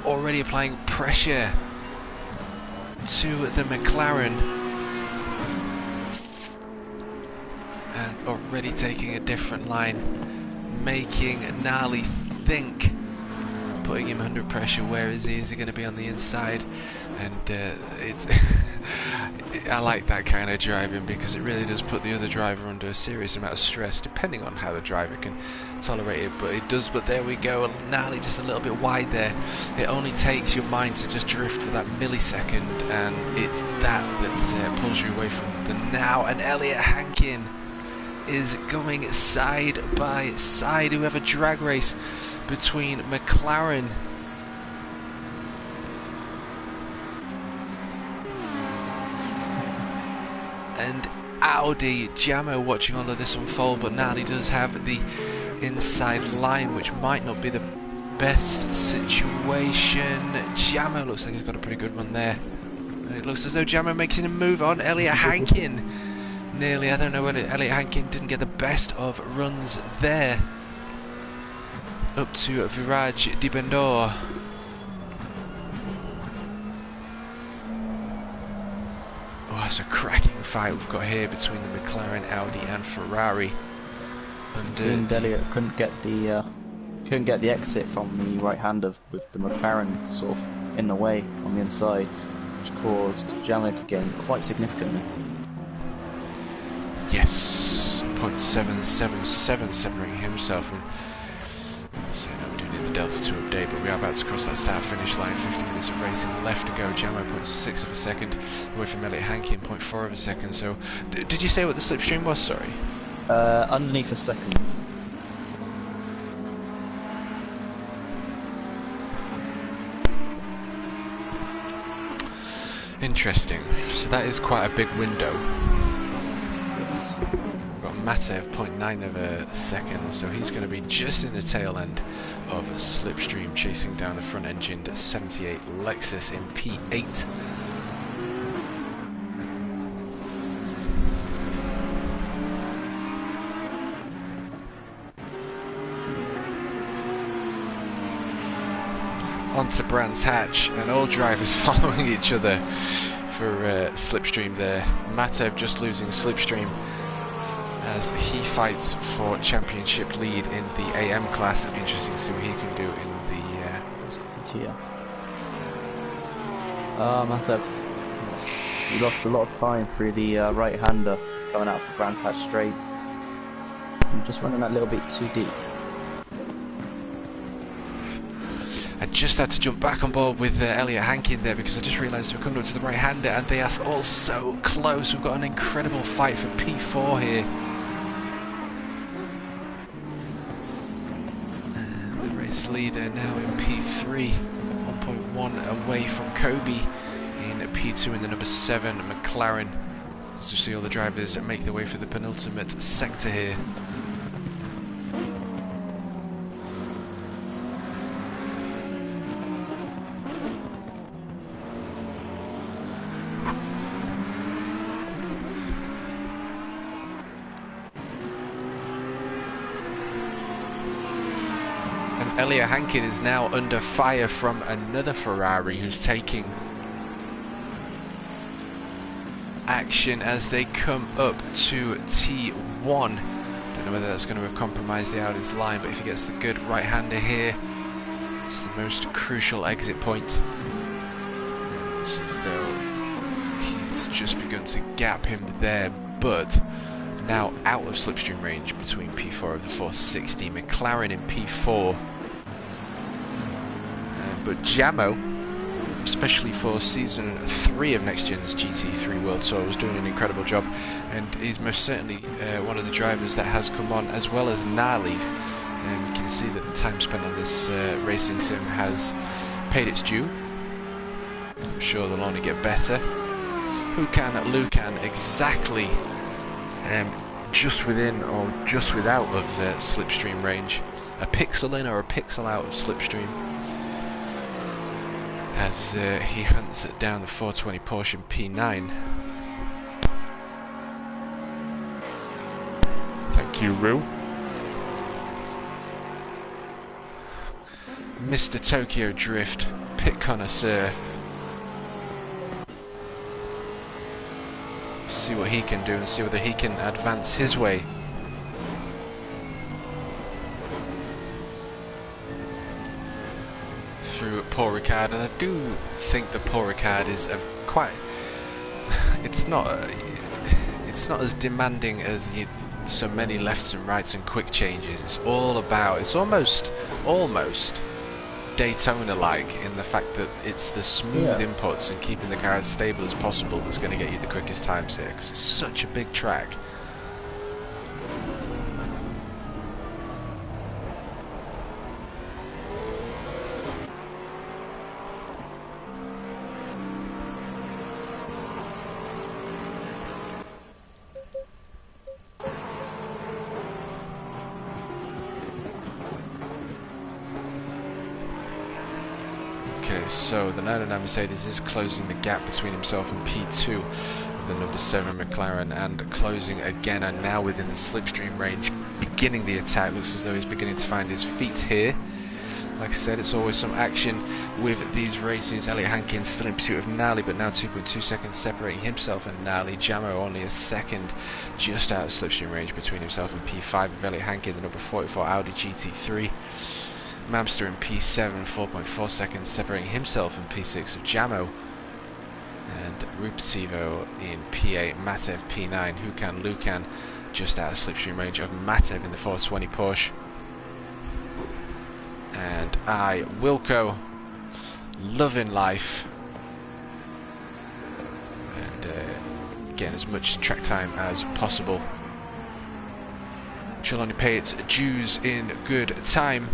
already applying pressure to the McLaren and already taking a different line, making Nali think, putting him under pressure. Where is he? Is he going to be on the inside? And it's I like that kind of driving, because it really does put the other driver under a serious amount of stress, depending on how the driver can tolerate it. But it does. But there we go, Nali just a little bit wide there. It only takes your mind to just drift for that millisecond, and it's that pulls you away from the now. And Elliot Hankin is going side by side. We have a drag race between McLaren and Audi. Jamo watching all of this unfold, but Nali does have the inside line, which might not be the best situation. Jamo looks like he's got a pretty good run there, and it looks as though Jamo making a move on Elliot Hankin. Nearly, I don't know whether Elliot Hankin didn't get the best of runs there. Up to Virage di Bendor. Oh, it's a cracking fight we've got here between the McLaren, Audi and Ferrari. And Elliot couldn't get the exit from the right hander with the McLaren sort of in the way on the inside, which caused Jamo to gain quite significantly. Yes, 0.777 separating himself from. So no, we do need the Delta 2 update, but we are about to cross that start-finish line. 50 minutes of racing left to go. Jamo 0.6 of a second away from Elliot Hankin, 0.4 of a second. So, did you say what the slipstream was? Sorry. Underneath a second. Interesting. So that is quite a big window. Yes. We've got Matev 0.9 of a second, so he's going to be just in the tail end of a slipstream, chasing down the front-engined 78 Lexus in P8. Onto Brands Hatch, and all drivers following each other for slipstream there. Matev just losing slipstream as he fights for championship lead in the AM class. It'll be interesting to see what he can do in the Matev, yes, he lost a lot of time through the right-hander going out of the Brands Hatch straight. I'm just running that little bit too deep. I just had to jump back on board with Elliot Hankin there, because I just realised we're coming up to the right-hander and they are all so close. We've got an incredible fight for P4 here. And the race leader now in P3, 1.1 away from Kobe in P2 in the number 7 McLaren. As you see all the drivers make their way for the penultimate sector here. Elliot Hankin is now under fire from another Ferrari who's taking action as they come up to T1. Don't know whether that's going to have compromised the Audi's line, but if he gets the good right-hander here, it's the most crucial exit point. It's as though he's just begun to gap him there, but now out of slipstream range between P4 of the 460, McLaren in P4. But Jamo, especially for season 3 of NXTGEN's GT3 World Tour, was doing an incredible job, and he's most certainly one of the drivers that has come on, as well as Nali. And you can see that the time spent on this racing sim has paid its due. I'm sure they'll only get better. Lucan exactly just within or just without of slipstream range. A pixel in or a pixel out of slipstream. As he hunts it down the 420 Porsche P9. Thank you, Rue. Mr. Tokyo Drift, pit connoisseur. See what he can do and see whether he can advance his way. Through Paul Ricard, and I do think that Paul Ricard is quite. It's not as demanding as so many lefts and rights and quick changes. It's all about. It's almost Daytona-like in the fact that it's the smooth inputs and keeping the car as stable as possible that's going to get you the quickest times here. Because it's such a big track. So the 909 Mercedes is closing the gap between himself and P2 of the number 7 McLaren, and closing again, and now within the slipstream range, beginning the attack. Looks as though he's beginning to find his feet here. Like I said, it's always some action with these races. Elliot Hankins still in pursuit of Nally, but now 2.2 seconds separating himself and Nally. Jamo only a second just out of slipstream range between himself and P5 of Elliot Hankins, the number 44 Audi GT3. Mamster in P7, 4.4 seconds separating himself and P6 of Jamo. And Rupativo in P8, Matev P9, Lucan just out of slipstream range of Matev in the 420 Porsche. And Wilco, loving life. And getting as much track time as possible. She'll only pay its dues in good time.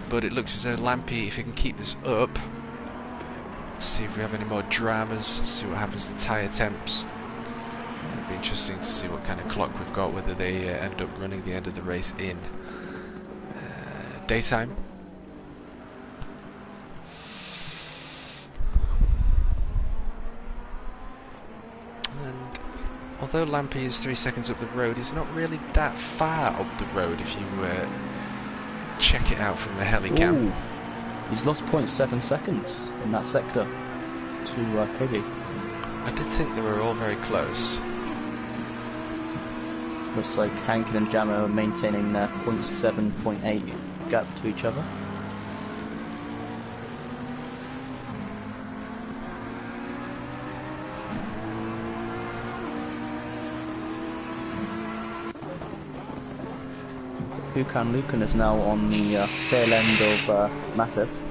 But it looks as though Lampy, if he can keep this up, see if we have any more dramas, see what happens to tyre temps. It'll be interesting to see what kind of clock we've got, whether they end up running the end of the race in daytime. And although Lampy is 3 seconds up the road, he's not really that far up the road if you check it out from the helicam. Ooh, he's lost 0.7 seconds in that sector to Cody. I did think they were all very close. Looks like Hankin and Jamo are maintaining their 0.7, 0.8 gap to each other. Lucan is now on the tail end of Matev.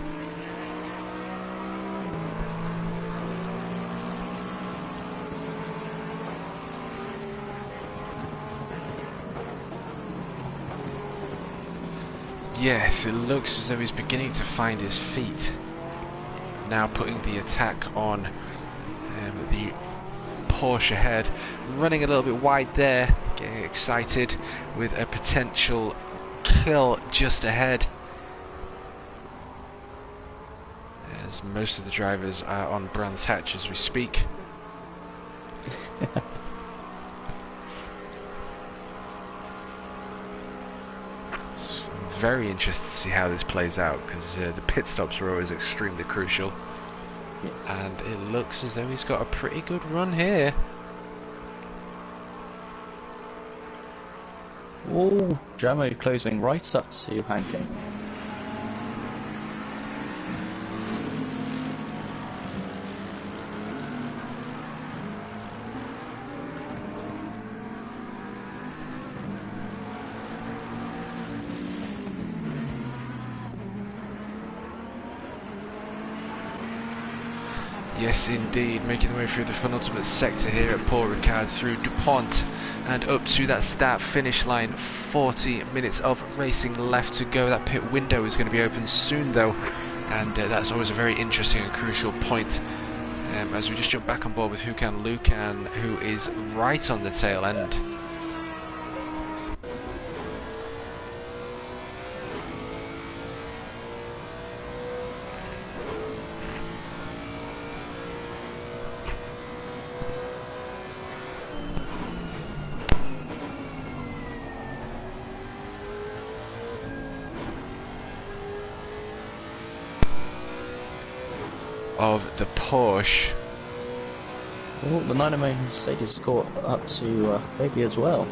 Yes, it looks as though he's beginning to find his feet. Now putting the attack on the Porsche ahead. Running a little bit wide there, getting excited with a potential kill just ahead, as most of the drivers are on Brands Hatch as we speak. I'm very interested to see how this plays out, because the pit stops are always extremely crucial. Yes. And it looks as though he's got a pretty good run here. Oh, Jamo closing right up to Hankin. Yes, indeed, making the way through the penultimate sector here at Paul Ricard, through DuPont and up to that start-finish line. 40 minutes of racing left to go. That pit window is going to be open soon, though, and that's always a very interesting and crucial point as we just jump back on board with Hukan Lukan, who is right on the tail end. Of the Porsche. Oh, the 909 Mercedes got up to Baby as well.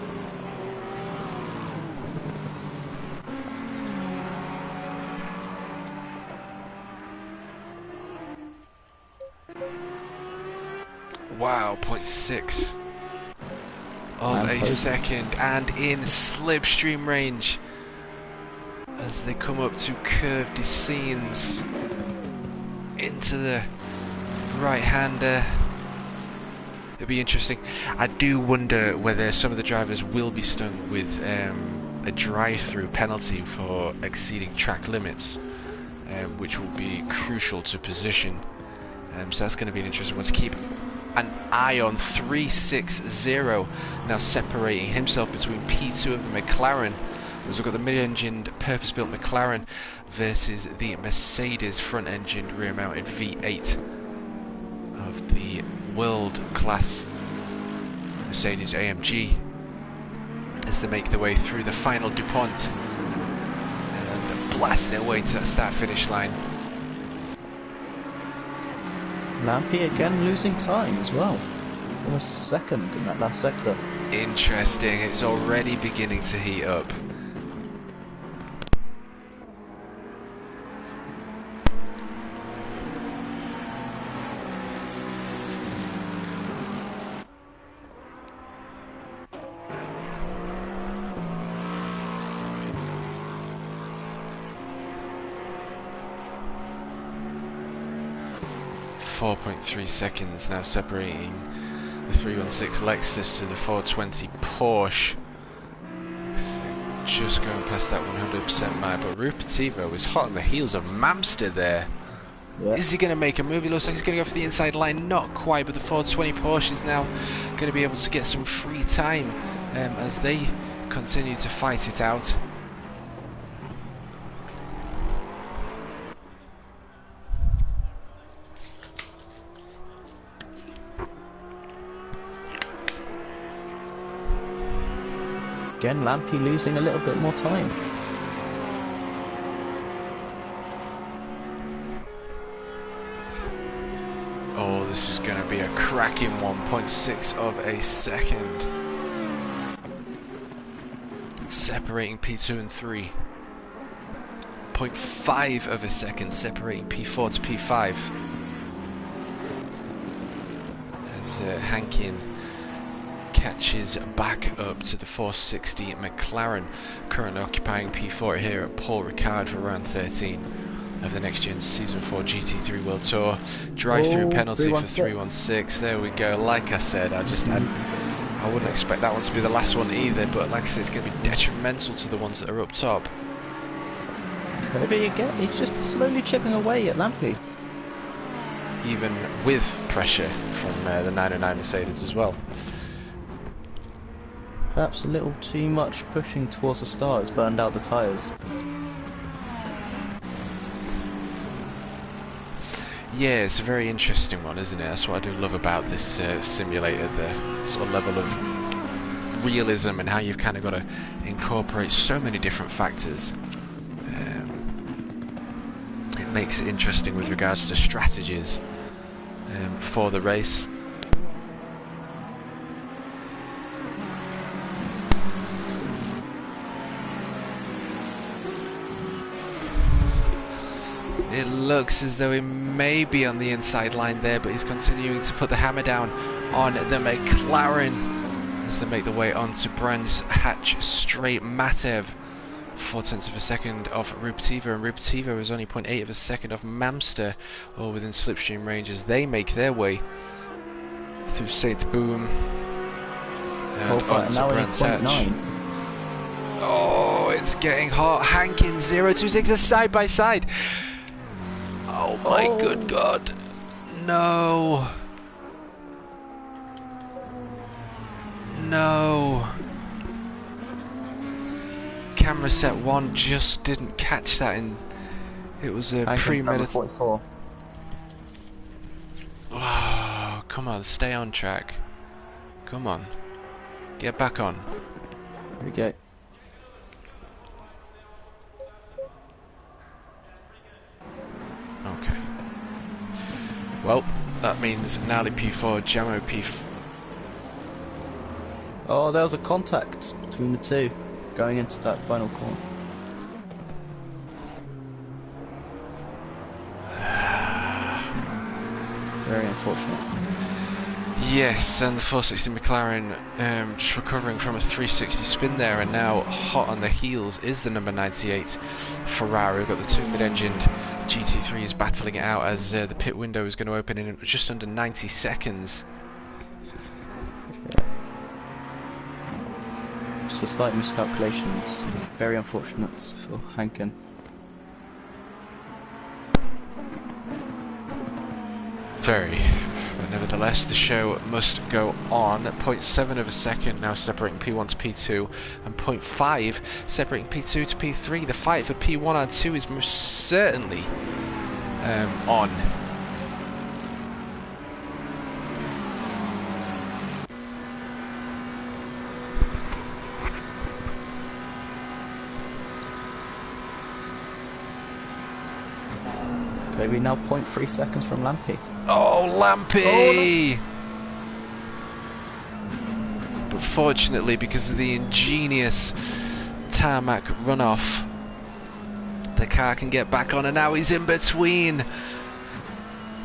Wow, 0.6 of a second, and in slipstream range as they come up to curve descends into the right-hander. It'll be interesting. I do wonder whether some of the drivers will be stung with a drive-through penalty for exceeding track limits, which will be crucial to position. So that's going to be an interesting one to keep an eye on. 360 now separating himself between P2 of the McLaren. As we've got the mid-engined purpose-built McLaren versus the Mercedes front-engined rear-mounted V8 of the world-class Mercedes AMG, as they make their way through the final DuPont and blast their way to that start-finish line. Lampy again losing time as well. Almost a second in that last sector. Interesting, it's already beginning to heat up. .3 seconds now separating the 316 Lexus to the 420 Porsche. Just going past that 100% mile, but Rupativo was hot on the heels of Mamster there. Yeah. Is he going to make a move? He looks like he's going to go for the inside line. Not quite, but the 420 Porsche is now going to be able to get some free time as they continue to fight it out. Again, Lampy losing a little bit more time. Oh, this is going to be a cracking 1.6 of a second. Separating P2 and 3. 0.5 of a second separating P4 to P5. As Hankin catches back up to the 460 McLaren, currently occupying P4 here at Paul Ricard for round 13 of the Next Gen Season 4 GT3 World Tour. Drive-through penalty for 316. There we go. Like I said, I wouldn't expect that one to be the last one either, but like I said, it's going to be detrimental to the ones that are up top. Kirby again, he's just slowly chipping away at Lampy. Even with pressure from the 909 Mercedes as well. Perhaps a little too much pushing towards the start has burned out the tyres. Yeah, it's a very interesting one, isn't it? That's what I do love about this simulator, the sort of level of realism and how you've kind of got to incorporate so many different factors. It makes it interesting with regards to strategies for the race. It looks as though he may be on the inside line there, but he's continuing to put the hammer down on the McLaren as they make their way onto Brands Hatch Straight. Matev 0.4 of a second off Rupativo, and Rupativo is only 0.8 of a second off Mamster, all within slipstream range as they make their way through St. Boom and onto Brands Hatch. Oh, it's getting hot. Hankin 026 side by side. Oh my good God. no! No! Camera set 1 just didn't catch that, and it was a premeditated. 44. Oh, come on, stay on track. Come on. Get back on. Here we go. Okay. Well, that means Nally P4, Jamo P4. Oh, there was a contact between the two going into that final corner. Very unfortunate. Yes, and the 460 McLaren just recovering from a 360 spin there, and now hot on the heels is the number 98 Ferrari. We've got the two mid-engined GT3s battling it out as the pit window is going to open in just under 90 seconds. Just a slight miscalculation. It's very unfortunate for Hankin. Very. But nevertheless, the show must go on. 0.7 of a second now separating P1 to P2, and 0.5 separating P2 to P3. The fight for P1 and 2 is most certainly on. Maybe now 0.3 seconds from Lampy. Oh, Lampy! Oh, no. But fortunately, because of the ingenious tarmac runoff, the car can get back on, and now he's in between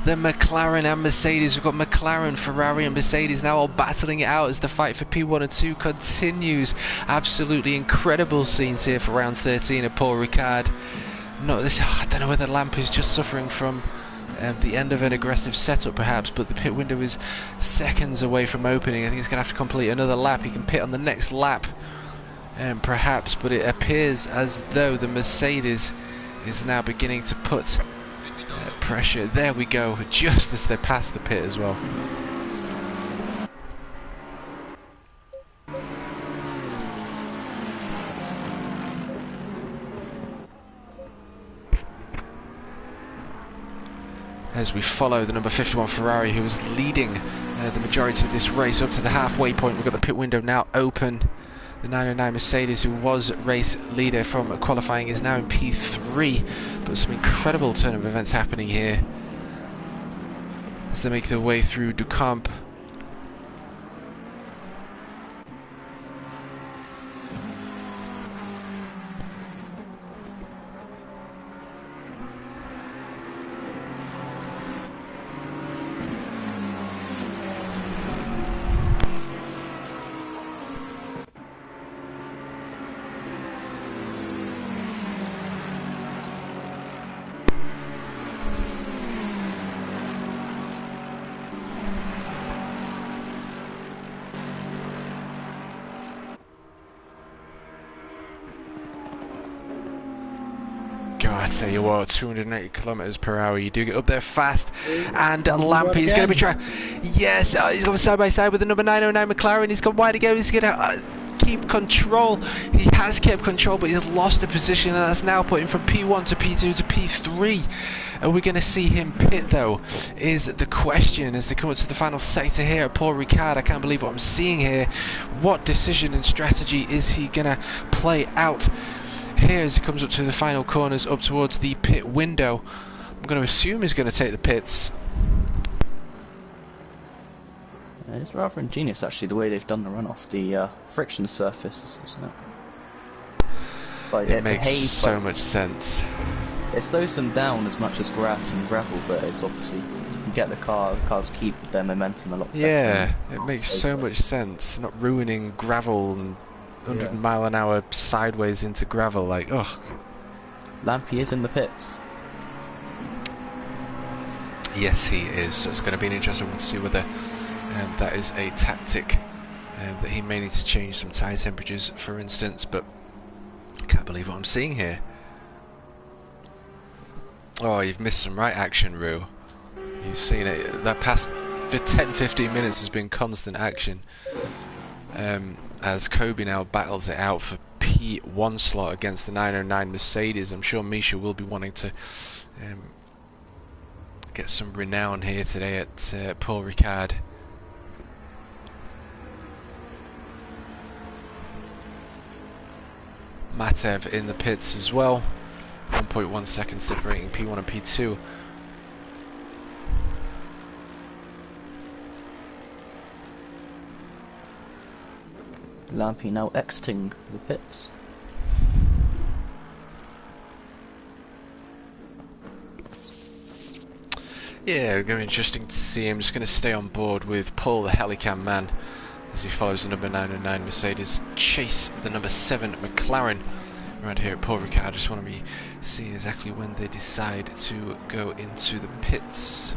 the McLaren and Mercedes. We've got McLaren, Ferrari and Mercedes now all battling it out as the fight for P1 and 2 continues. Absolutely incredible scenes here for round 13 of Paul Ricard. I don't know whether Lamp is just suffering from the end of an aggressive setup perhaps, but the pit window is seconds away from opening. I think he's going to have to complete another lap. He can pit on the next lap perhaps, but it appears as though the Mercedes is now beginning to put pressure. There we go, just as they pass the pit as well. As we follow the number 51 Ferrari, who was leading the majority of this race up to the halfway point. We've got the pit window now open. The 909 Mercedes, who was race leader from qualifying, is now in P3. But some incredible turn of events happening here as they make their way through Ducamp. I tell you what, 280 kilometers per hour, you do get up there fast, and Lampy is going to be trying. Yes, he's gone side by side with the number 909 McLaren. He's gone wide again. He's going to keep control. He has kept control, but he's lost a position, and that's now put him from P1 to P2 to P3. Are we going to see him pit though? Is the question as they come up to the final sector here at Paul Ricard. I can't believe what I'm seeing here. What decision and strategy is he going to play out here as he comes up to the final corners up towards the pit window? I'm going to assume he's going to take the pits. It's rather ingenious actually the way they've done the runoff. The friction surface, isn't it? Like, it makes so much sense. It slows them down as much as grass and gravel, but it's obviously you can get the cars keep their momentum a lot better. Yeah, it makes so much sense. Not ruining gravel and 100 mile an hour sideways into gravel, like, ugh. Lampy is in the pits. Yes, he is. So it's going to be an interesting one to see whether that is a tactic that he may need to change some tyre temperatures, for instance. But I can't believe what I'm seeing here. Oh, you've missed some right action, Rue. You've seen it. That past 10-15 minutes has been constant action. As Kobe now battles it out for P1 slot against the 909 Mercedes. I'm sure Misha will be wanting to get some renown here today at Paul Ricard. Matev in the pits as well. 1.1 seconds separating P1 and P2. Lampy now exiting the pits. Yeah, going to be interesting to see him. Just going to stay on board with Paul, the Helicam man, as he follows the number 909 Mercedes chase the number 7 McLaren around here at Paul Ricard. I just want to be seeing exactly when they decide to go into the pits.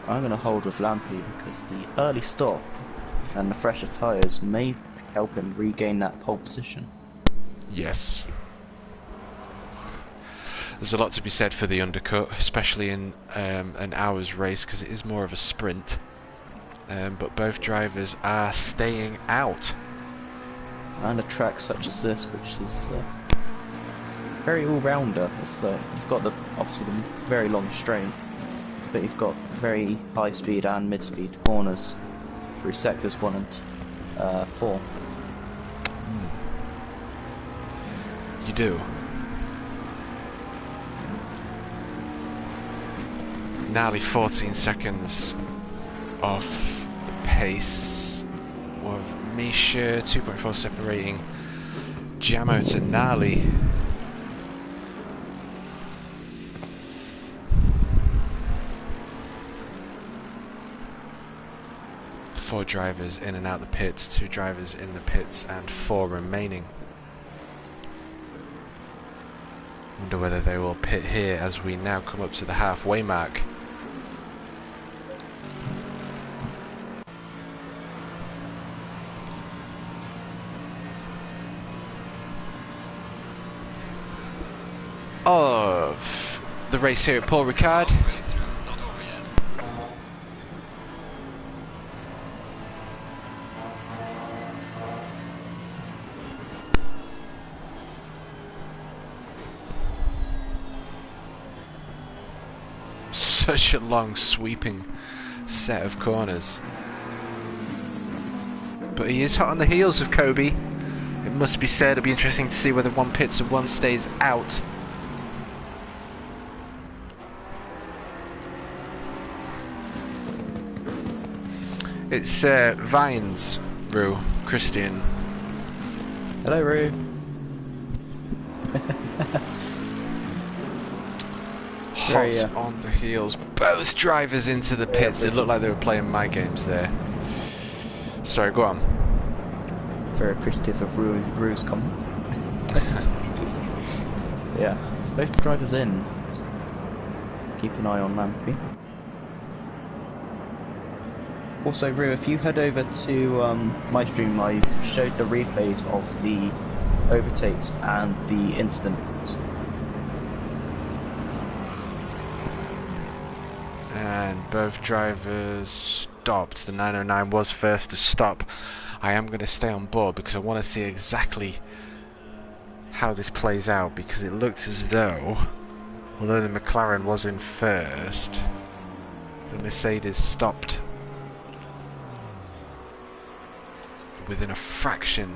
I'm going to hold with Lampy because the early stop and the fresher tyres may help him regain that pole position. Yes. There's a lot to be said for the undercut, especially in an hour's race, because it is more of a sprint. But both drivers are staying out. And a track such as this, which is very all-rounder. You've got obviously the very long straight, but you've got very high-speed and mid-speed corners through sectors 1 and 4. You do. Nearly 14 seconds off the pace of Misha, 2.4 separating Jamo to Nali. Four drivers in and out the pits, 2 drivers in the pits and 4 remaining. Wonder whether they will pit here as we now come up to the halfway mark. Of the race here at Paul Ricard. Not over yet. Such a long sweeping set of corners. But he is hot on the heels of Kobe. It must be said, it'll be interesting to see whether one pits and one stays out. It's Vines, Rue, Christian. Hello, Roo. Hot on the heels. Both drivers into the pits. It looked like they were playing my games there. Sorry, go on. Very appreciative of Roo's comment. Yeah, both drivers in. Keep an eye on Lampy. Also, Roo, if you head over to my stream, I've showed the replays of the overtakes and the incidents. And both drivers stopped. The 909 was first to stop. I am going to stay on board because I want to see exactly how this plays out, because it looked as though, although the McLaren was in first, the Mercedes stopped within a fraction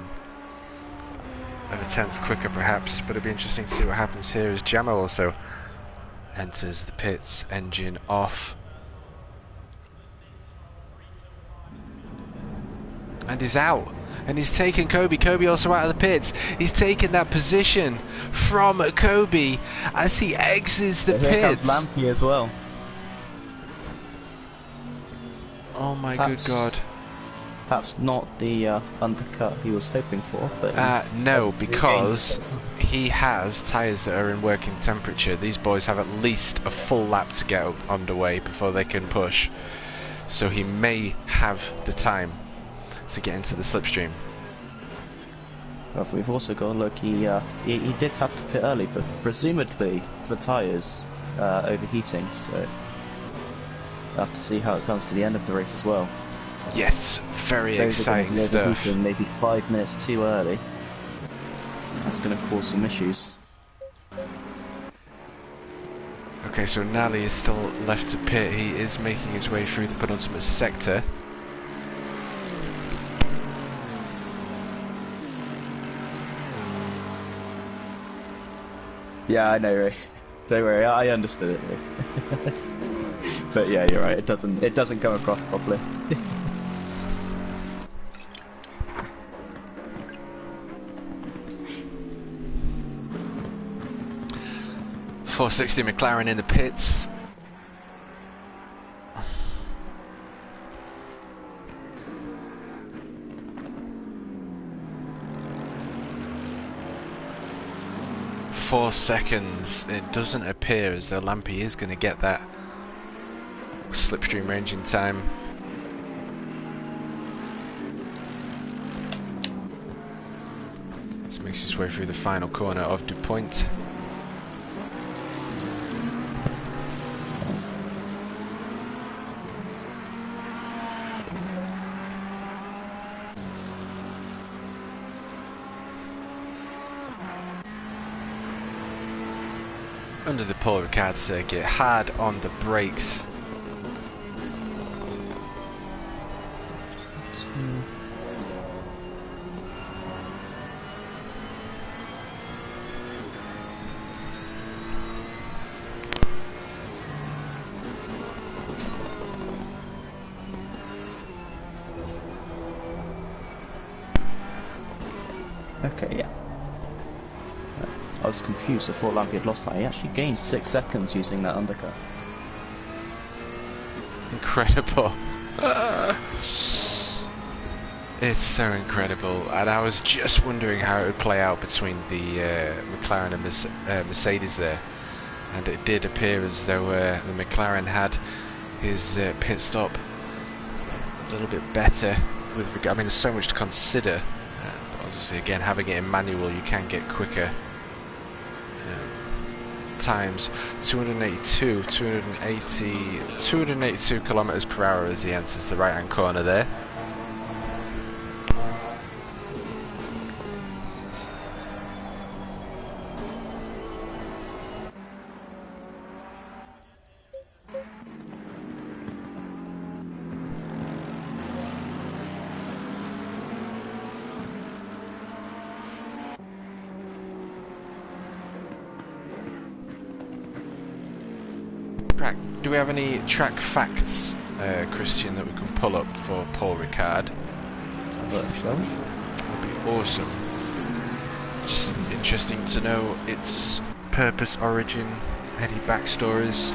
of a tenth quicker perhaps, but it'll be interesting to see what happens here as Jamo also enters the pits, engine off. And he's out. And he's taken Kobe. Kobe also out of the pits. He's taken that position from Kobe as he exits the Here pits. comes Lampy as well. Oh my good God. Perhaps not the undercut he was hoping for, but no, because he has tyres that are in working temperature. These boys have at least a full lap to get underway before they can push. So he may have the time to get into the slipstream. Well, we've also got to look, he did have to pit early, but presumably the tyres overheating, so We'll have to see how it comes to the end of the race as well. Yes, very Those are going to exciting be stuff. overheating maybe 5 minutes too early. That's going to cause some issues. Okay, so Nally is still left to pit. He is making his way through the penultimate sector. Yeah, I know, Ray. Don't worry, I understood it, Ray. But yeah, you're right. It doesn't come across properly. 460 McLaren in the pits. Four seconds. It doesn't appear as though Lampy is going to get that slipstream range in time. This makes his way through the final corner of DuPont. Under the Paul Ricard circuit, hard on the brakes. Okay, yeah. I was confused. I thought Lampy had lost that. He actually gained 6 seconds using that undercut. Incredible. It's so incredible, and I was just wondering how it would play out between the McLaren and Mercedes there, and it did appear as though the McLaren had his pit stop a little bit better with regard. I mean, there's so much to consider. Obviously, again, having it in manual, you can get quicker times. 282 kilometers per hour as he enters the right-hand corner there. Do we have any track facts, Christian, that we can pull up for Paul Ricard? Let's have a look, shall we? That'd be awesome. Just interesting to know its purpose, origin, any backstories.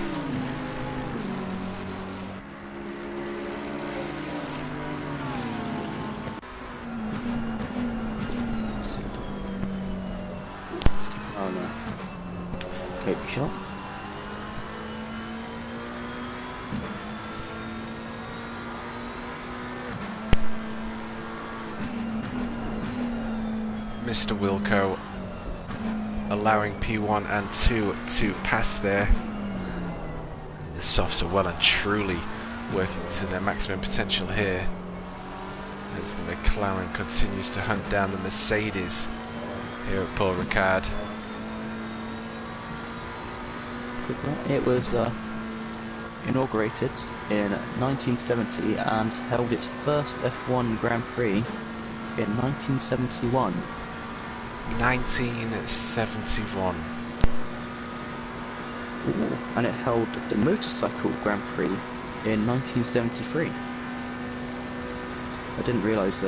Let's keep an eye on that. Baby shot. Mr. Wilco allowing P1 and 2 to pass there. The softs are well and truly working to their maximum potential here as the McLaren continues to hunt down the Mercedes here at Paul Ricard. It was inaugurated in 1970 and held its first F1 Grand Prix in 1971. 1971. Ooh. And it held the Motorcycle Grand Prix in 1973. I didn't realise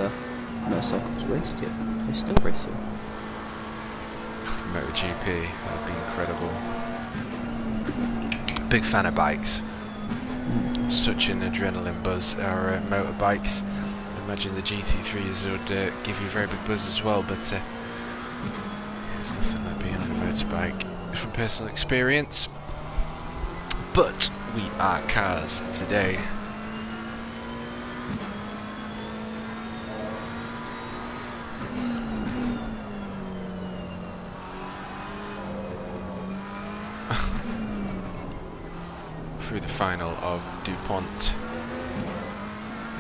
motorcycles raced here. They still race here. MotoGP, that would be incredible. Big fan of bikes. Such an adrenaline buzz. Our motorbikes. I imagine the GT3s would give you a very big buzz as well, but there's nothing like being on a motorbike from personal experience. But we are cars today. through the final of DuPont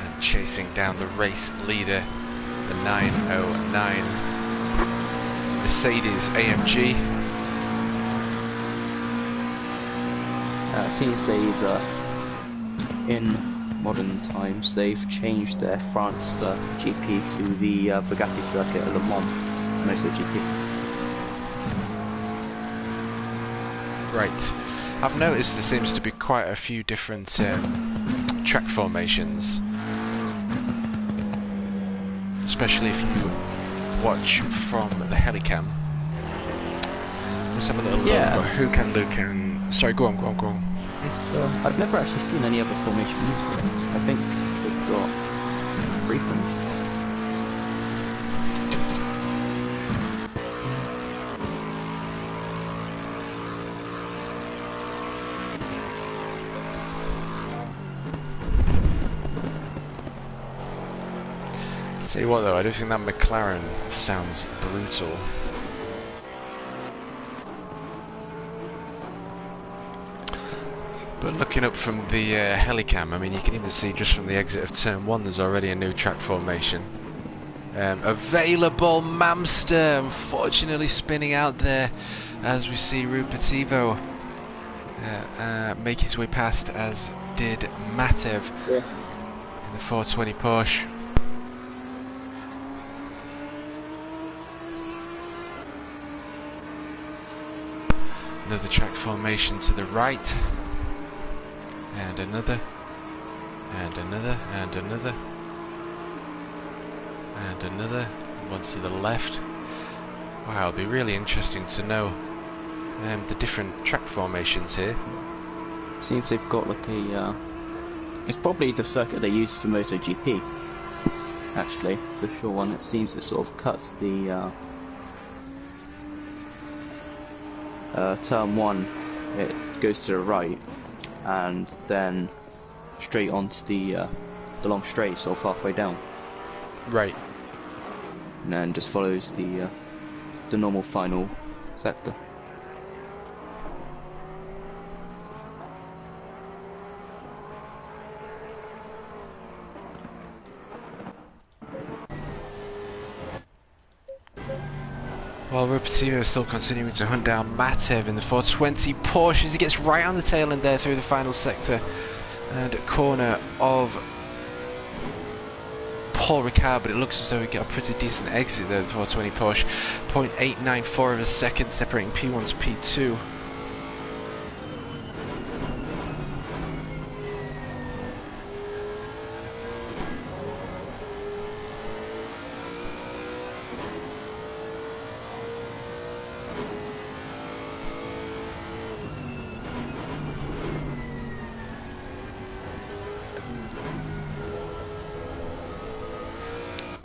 and chasing down the race leader, the 909 Mercedes AMG. It seems they've, in modern times, they've changed their France GP to the Bugatti circuit at Le Mans MotoGP. Right. I've noticed there seems to be quite a few different track formations, especially if you watch from the helicam. Let's have a little look at who can look and... Sorry, go on. It's, I've never actually seen any other formation use it. I think they've got 3 formations. Tell you what though, I do think that McLaren sounds brutal. But looking up from the helicam, I mean, you can even see just from the exit of turn 1 there's already a new track formation. Available Mamster, unfortunately spinning out there as we see Rupativo make his way past, as did Matev in the 420 Porsche. Another track formation to the right. And another, and another, and another, and another, one to the left. Wow, it'll be really interesting to know the different track formations here. Seems they've got like a, it's probably the circuit they use for MotoGP, actually, the short one. It seems it sort of cuts the, turn 1, it goes to the right, and then straight onto the long straight, sort of halfway down. Right. And then just follows the normal final sector. While Rupativo is still continuing to hunt down Matev in the 420 Porsche as he gets right on the tail end there through the final sector and corner of Paul Ricard, but it looks as though we get a pretty decent exit there, the 420 Porsche. 0.894 of a second separating P1 to P2.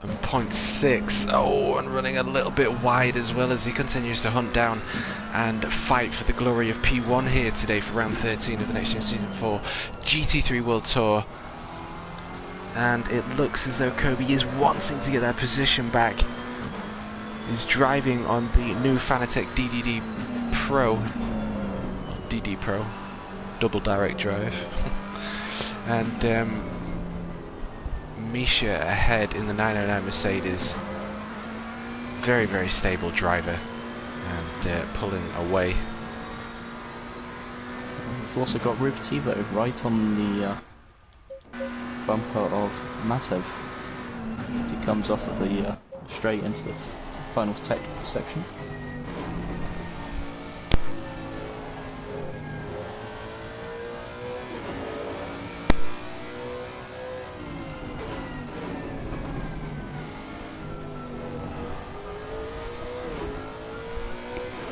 And 0.6, oh, and running a little bit wide as well as he continues to hunt down and fight for the glory of P1 here today for round 13 of the NXTGEN Season 4 GT3 World Tour. And it looks as though Kobe is wanting to get that position back. He's driving on the new Fanatec DD Pro, DD Pro, double direct drive, and Misha ahead in the 909 Mercedes. Very, very stable driver and pulling away. We've also got Rupativo right on the bumper of Matev. He comes off of the straight into the final technical section.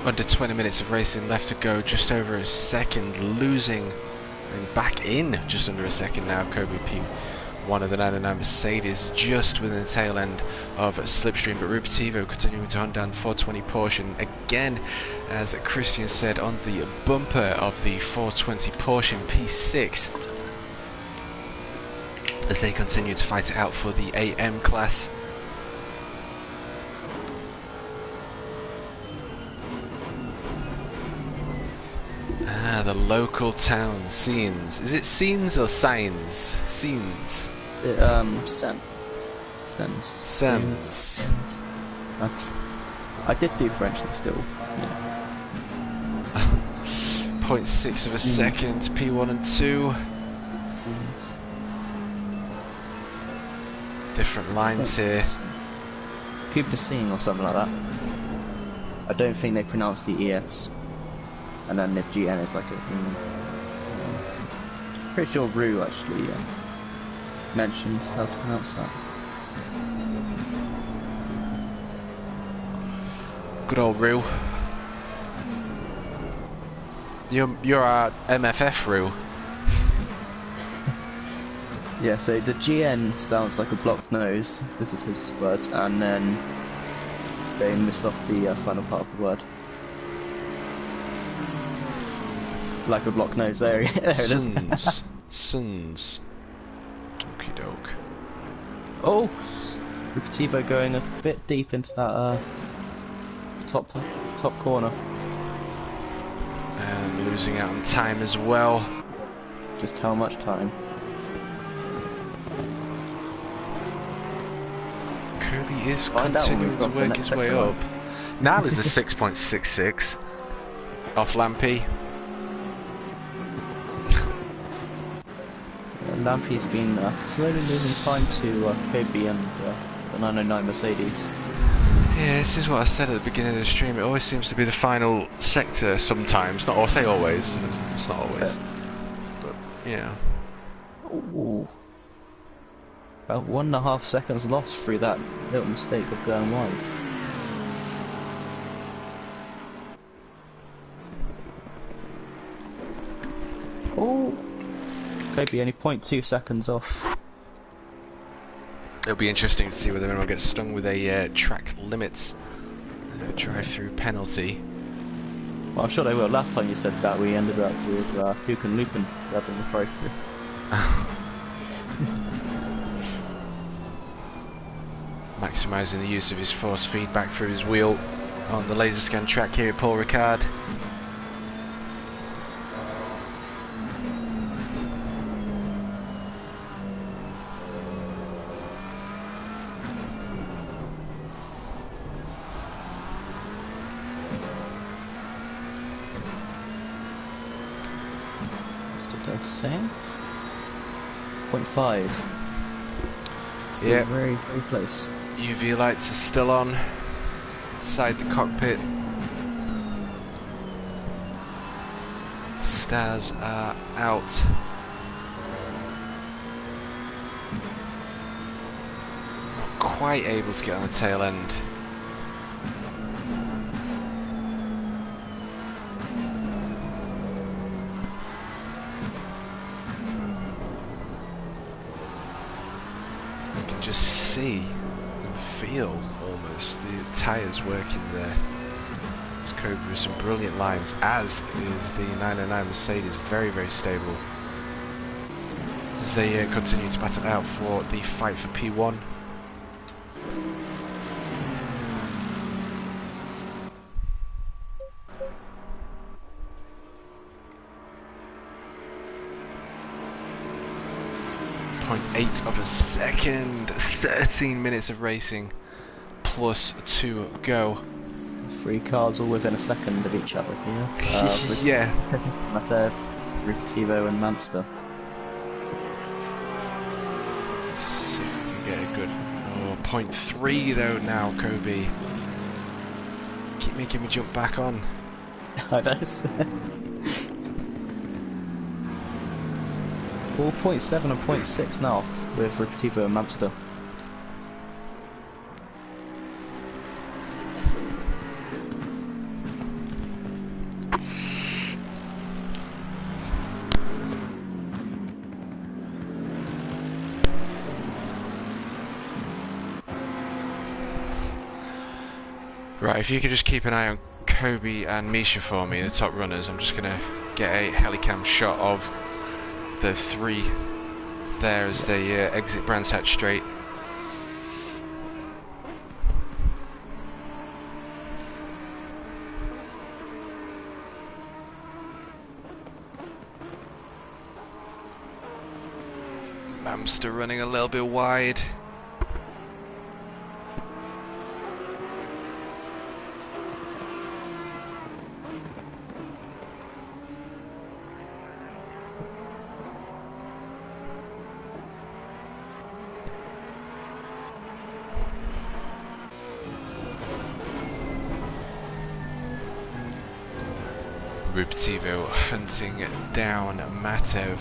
Under 20 minutes of racing left to go, just over a second, losing and back in just under a second now. Kobe P1 of the 909 Mercedes just within the tail end of Slipstream, but Rupativo continuing to hunt down the 420 Porsche, and again, as Christian said, on the bumper of the 420 Porsche in P6 as they continue to fight it out for the AM class. Ah, the local town scenes. Is it scenes or signs? Scenes. Sens. Sens. I did do French, but still. Yeah. 0.6 of a second, P1 and 2. Sens. Different lines here. Coupe de Seine or something like that. I don't think they pronounce the ES. And then the GN is like a... pretty sure Rue actually mentioned how to pronounce that. Good old Rue. You're our MFF Rue. Yeah, so the GN sounds like a blocked nose, this is his words, and then they missed off the final part of the word. Like a blocked nose, there it is. Sons. Donkey doke. Oh! Ripativo going a bit deep into that top corner. And losing out on time as well. Just how much time? Kirby is Find out when continuing we've to got the work next his way sector up. Now there's a 6.66 off Lampy. Lampy's been slowly losing time to Kobe and the 909 Mercedes. Yeah, this is what I said at the beginning of the stream. It always seems to be the final sector sometimes. Not, or say always. It's not always. But, yeah. Ooh. About 1.5 seconds lost through that little mistake of going wide. Oh! Kobe only 0.2 seconds off. It'll be interesting to see whether anyone gets stung with a track limits drive-through penalty. Well, I'm sure they will. Last time you said that, we ended up with Huke and Lupin grabbing the drive-through. Maximising the use of his force feedback through his wheel on the laser scan track here at Paul Ricard. Saying 0.5. Still yep. very, very close. UV lights are still on inside the cockpit. Stars are out. Not quite able to get on the tail end. Just see and feel almost the tyres working there. It's Kobe with some brilliant lines, as is the 909 Mercedes, very, very stable as they continue to battle out for the fight for P1. .8 of a second, 13 minutes of racing, plus 2 go. 3 cars all within a second of each other here. Yeah. Matev, Ripativo and Manchester. Let's see if we can get a good... Oh, 0.3 though now, Kobe. Keep making me jump back on. I know. All 0.7 and 0.6 now with Ripativo and Manchester. Right, if you could just keep an eye on Kobe and Misha for me, the top runners. I'm just going to get a helicam shot of the 3 there as they exit Brands Hatch Straight. Mamster running a little bit wide. Rupativo hunting down Matev.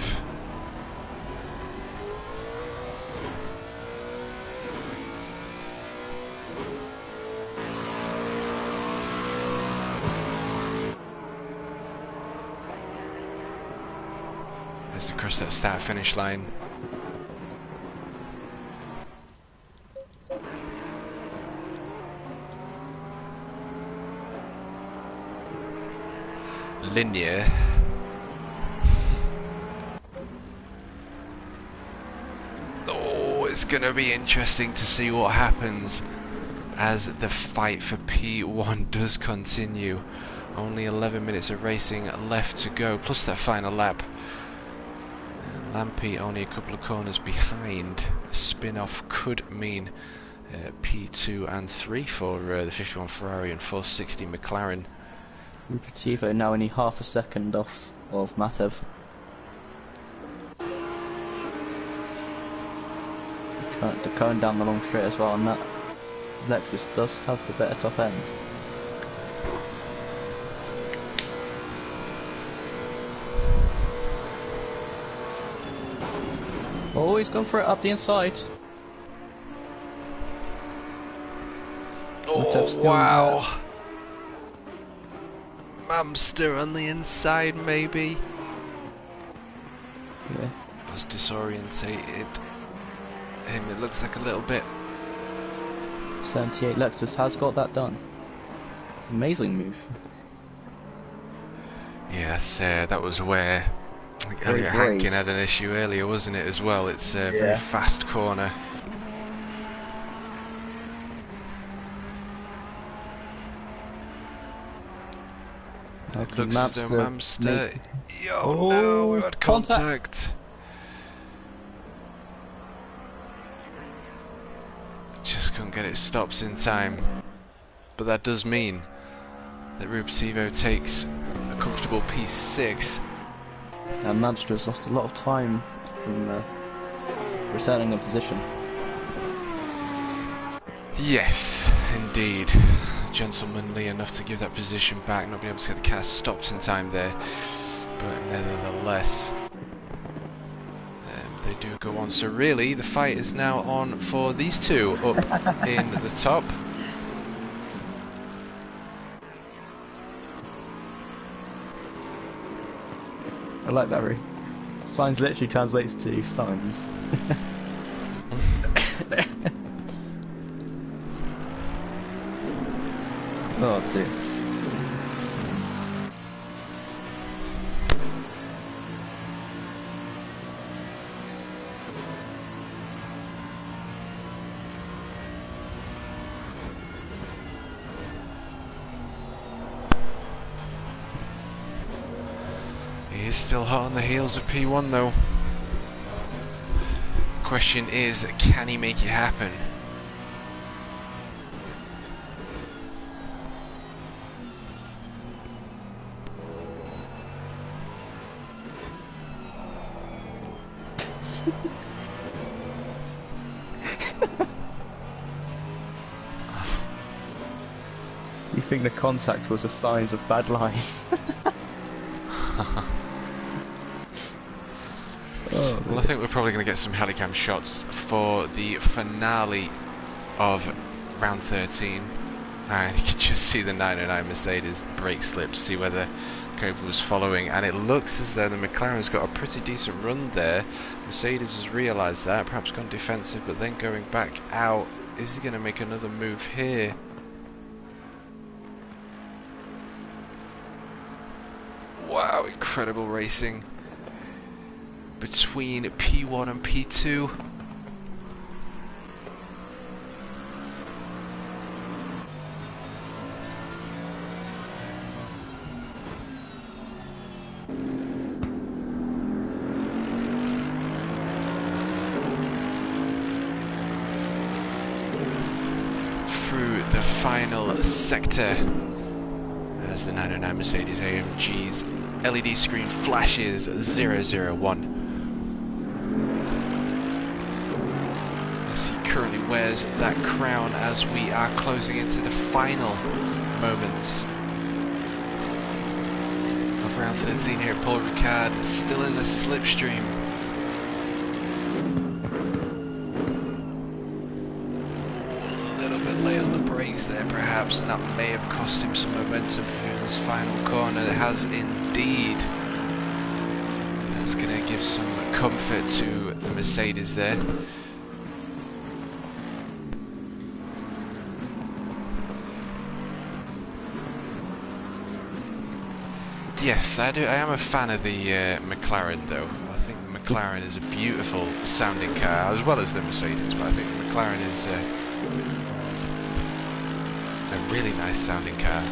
There's across that start finish line. Linear. Oh, it's going to be interesting to see what happens as the fight for P1 does continue. Only 11 minutes of racing left to go, plus that final lap. Lampe only a couple of corners behind. Spin-off could mean P2 and 3 for the 51 Ferrari and 460 McLaren. Rupativo now only half a second off of Matev. They're going down the long straight as well, and that Lexus does have the better top end. Oh, he's gone for it up the inside. Oh, wow. Mamster on the inside, maybe. Yeah. Was disorientated. It looks like a little bit. 78 Lexus has got that done. Amazing move. Yes, that was where Very Hankin brave. had an issue earlier, wasn't it, as well? It's a very fast corner. Okay, Looks as though Mamster. Yo, Oh, no, we had contact. contact. Just couldn't get it stopped in time. But that does mean that Rupativo takes a comfortable P6. And Mamster has lost a lot of time from returning a position. Yes, indeed. Gentlemanly enough to give that position back, not being able to get the car stopped in time there. But nevertheless, they do go on. So really, the fight is now on for these two up in the top. I like that, signs literally translates to signs. Oh dear. He is still hot on the heels of P1 though. Question is, can he make it happen? Do you think the contact was a sign of bad lines? Well, I think we're probably going to get some helicam shots for the finale of round 13. And you can just see the 909 Mercedes brake slip, see whether Cooper was following, and it looks as though the McLaren's got a pretty decent run there. Mercedes has realised that, perhaps gone defensive, but then going back out. Is he going to make another move here? Wow, incredible racing between P1 and P2. the final sector as the 909 Mercedes-AMG's LED screen flashes 001 as he currently wears that crown as we are closing into the final moments of round 13 here. Paul Ricard still in the slipstream. A little bit late on the brakes there perhaps, and that may have cost him some momentum through this final corner. It has indeed. That's going to give some comfort to the Mercedes there. Yes, I do. I am a fan of the McLaren, though. I think the McLaren is a beautiful sounding car, as well as the Mercedes. But I think the McLaren is a really nice sounding car.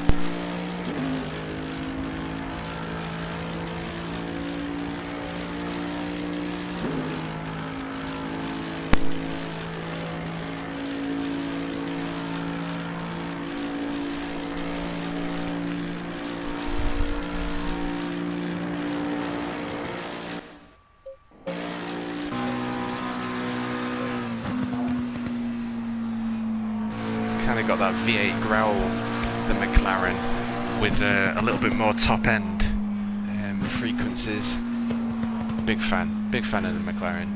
Kind of got that V8 growl, the McLaren, with a little bit more top end frequencies. Big fan of the McLaren.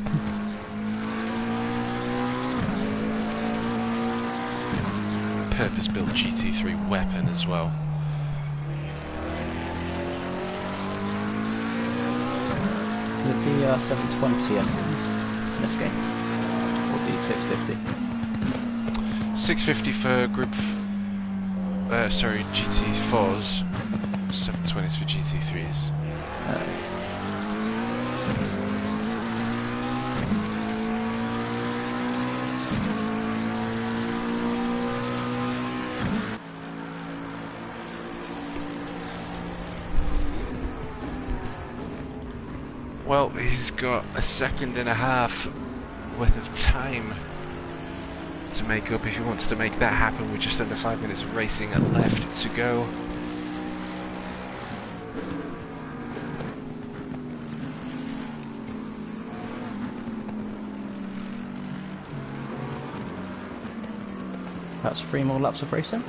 Purpose-built GT3 weapon as well. Is it the 720 SMs in this game? Or the 650? 650 for Group, sorry, GT4s, 720s for GT3s. Well, he's got a second and a half worth of time to make up if he wants to make that happen with just under 5 minutes of racing left to go. That's 3 more laps of racing.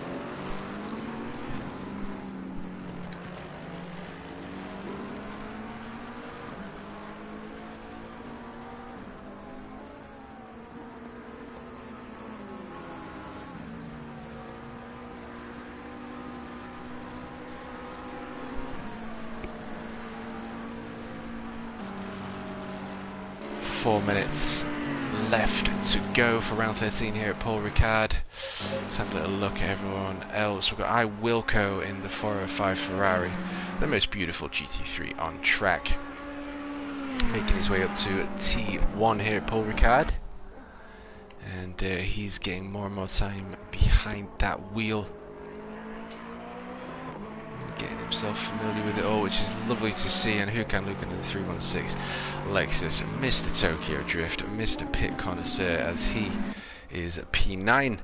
Minutes left to go for round 13 here at Paul Ricard. Let's have a little look at everyone else. We've got Wilco in the 405 Ferrari, the most beautiful GT3 on track, making his way up to T1 here at Paul Ricard, and he's getting more and more time behind that wheel, getting himself familiar with it all, which is lovely to see. And who can look into the 316 Lexus, Mr. Tokyo Drift, Mr. Pit Connoisseur, as he is P9.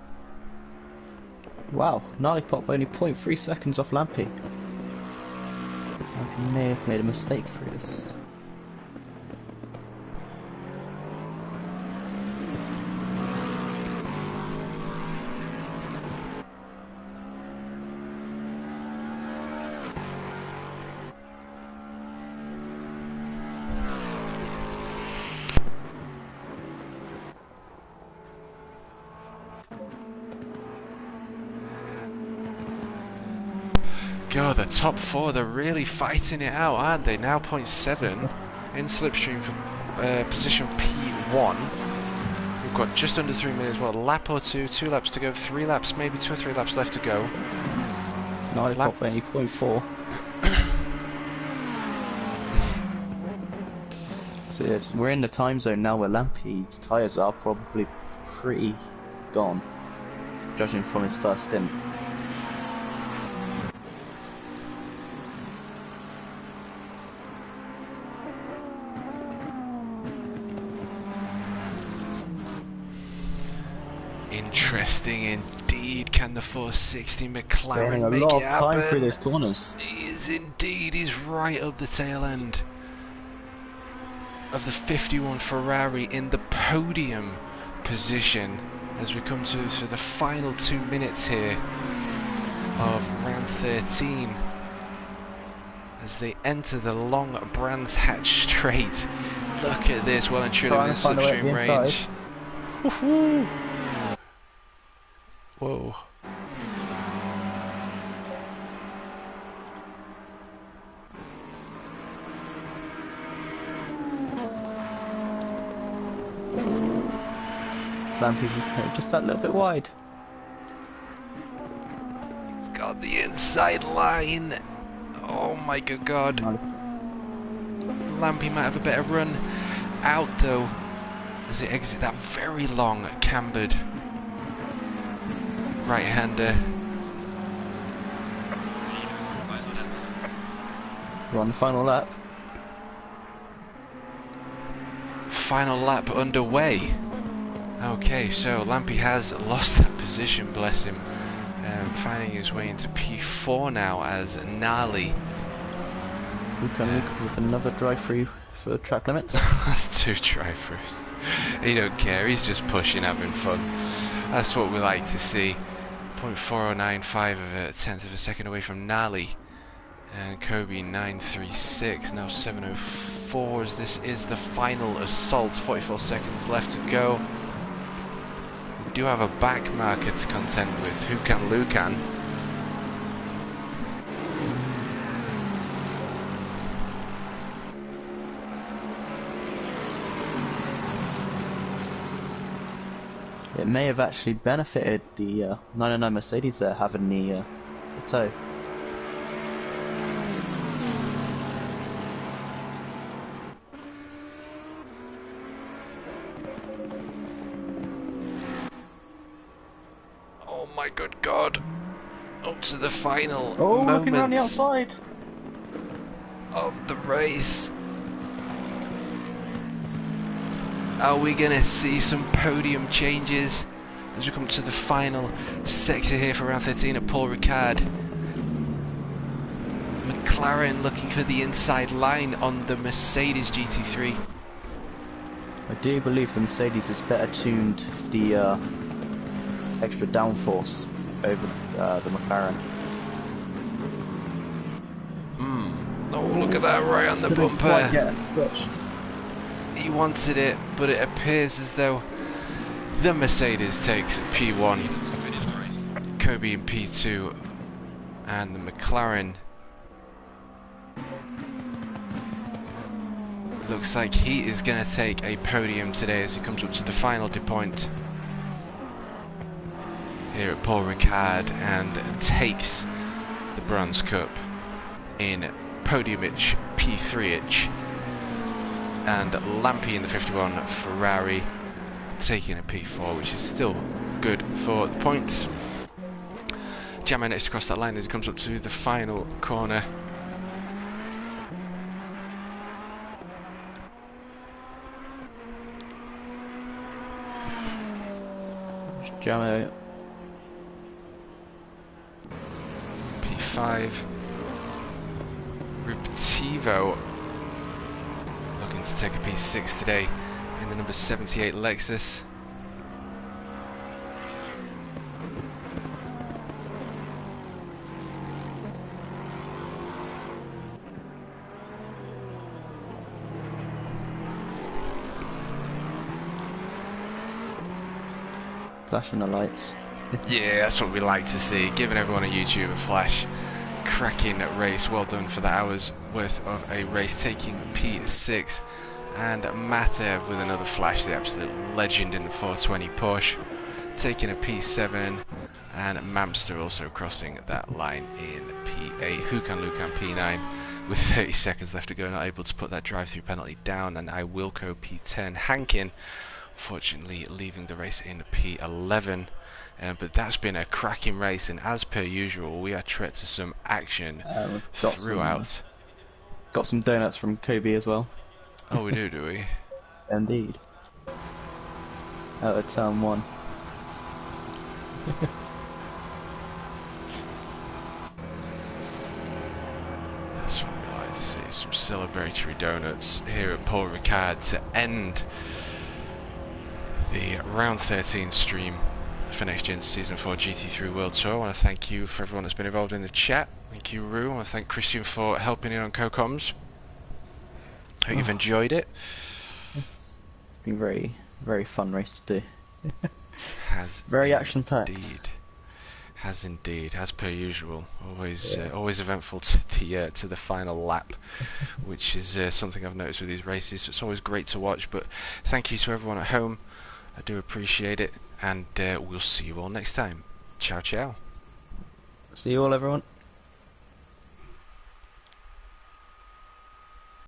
Wow, Gnarlypop only 0.3 seconds off Lampy. I may have made a mistake through this. God, the top four, they're really fighting it out, aren't they? Now 0.7 in slipstream for position P1. We've got just under 3 minutes, what, a lap or two, 2 laps to go, 3 laps, maybe 2 or 3 laps left to go. Gnarlypop only 0.4. So yes, we're in the time zone now where Lampy's tyres are probably pretty gone, judging from his first stint. Interesting indeed. Can the 460 McLaren Gaining a make lot it of time happen? through those corners. He is indeed. He's right up the tail end of the 51 Ferrari in the podium position as we come to the final 2 minutes here of round 13 as they enter the long Brands Hatch Straight. Look at this, well and truly Trying within to find a way at the slipstream range. inside. Woohoo! Whoa. Lampy just that little bit wide. He's got the inside line. Oh my good god. Lampy might have a better run out though as they exit that very long cambered right-hander. We're on the final lap. Final lap underway. Okay, so Lampy has lost that position, bless him. Finding his way into P4 now as Gnarly. Luke with another drive-through for track limits. That's 2 drive-throughs. He don't care, he's just pushing, having fun. That's what we like to see. 0.4095 of a tenth of a second away from Gnarly. And Kobe 936, now 704 as this is the final assault. 44 seconds left to go. We do have a back marker to contend with. Hukan Lukan. It may have actually benefited the 909 Mercedes there having the tow. Oh my good god. Up to the final Looking around the moments outside. of the race. Are we gonna see some podium changes as we come to the final sector here for round 13 at Paul Ricard? McLaren looking for the inside line on the Mercedes GT3. I do believe the Mercedes is better tuned for the extra downforce over the McLaren. Oh, look at that, right on the Couldn't bumper. quite get the switch. He wanted it, but it appears as though the Mercedes takes P1, Kobe in P2, and the McLaren looks like he is going to take a podium today as he comes up to the final point here at Paul Ricard and takes the Bronze Cup in podium-itch, P3-itch, and Lampy in the 51 Ferrari taking a P4, which is still good for the points. Jammer next across that line as he comes up to the final corner. Jammer. P5. Ruptivo looking to take a P6 today in the number 78 Lexus. Flashing the lights. Yeah, that's what we like to see. Giving everyone on YouTube a flash. Cracking race. Well done for the hours worth of a race. Taking P6. And Matev with another flash. The absolute legend in the 420 Porsche. Taking a P7. And Mamster also crossing that line in P8. Hukan Lukan P9. With 30 seconds left to go. Not able to put that drive-through penalty down. And Iwilko P10. Hankin, fortunately, leaving the race in P11. But that's been a cracking race, and as per usual, we are treated to some action We've got throughout. Got some donuts from Kobe as well. Oh, we do we? Indeed. Out of turn 1. That's what we like to see, some celebratory donuts here at Paul Ricard to end the round 13 stream for Next Gen Season 4 GT3 World Tour. I want to thank you for everyone that's been involved in the chat. Thank you, Rue. I want to thank Christian for helping in on co-coms. Hope you've enjoyed it. It's been very, very fun race to do. Has Very action-packed. Indeed. Has indeed, as per usual. Always, always eventful to the final lap, which is something I've noticed with these races. It's always great to watch. But thank you to everyone at home. I do appreciate it, and we'll see you all next time. Ciao, ciao. See you all, everyone.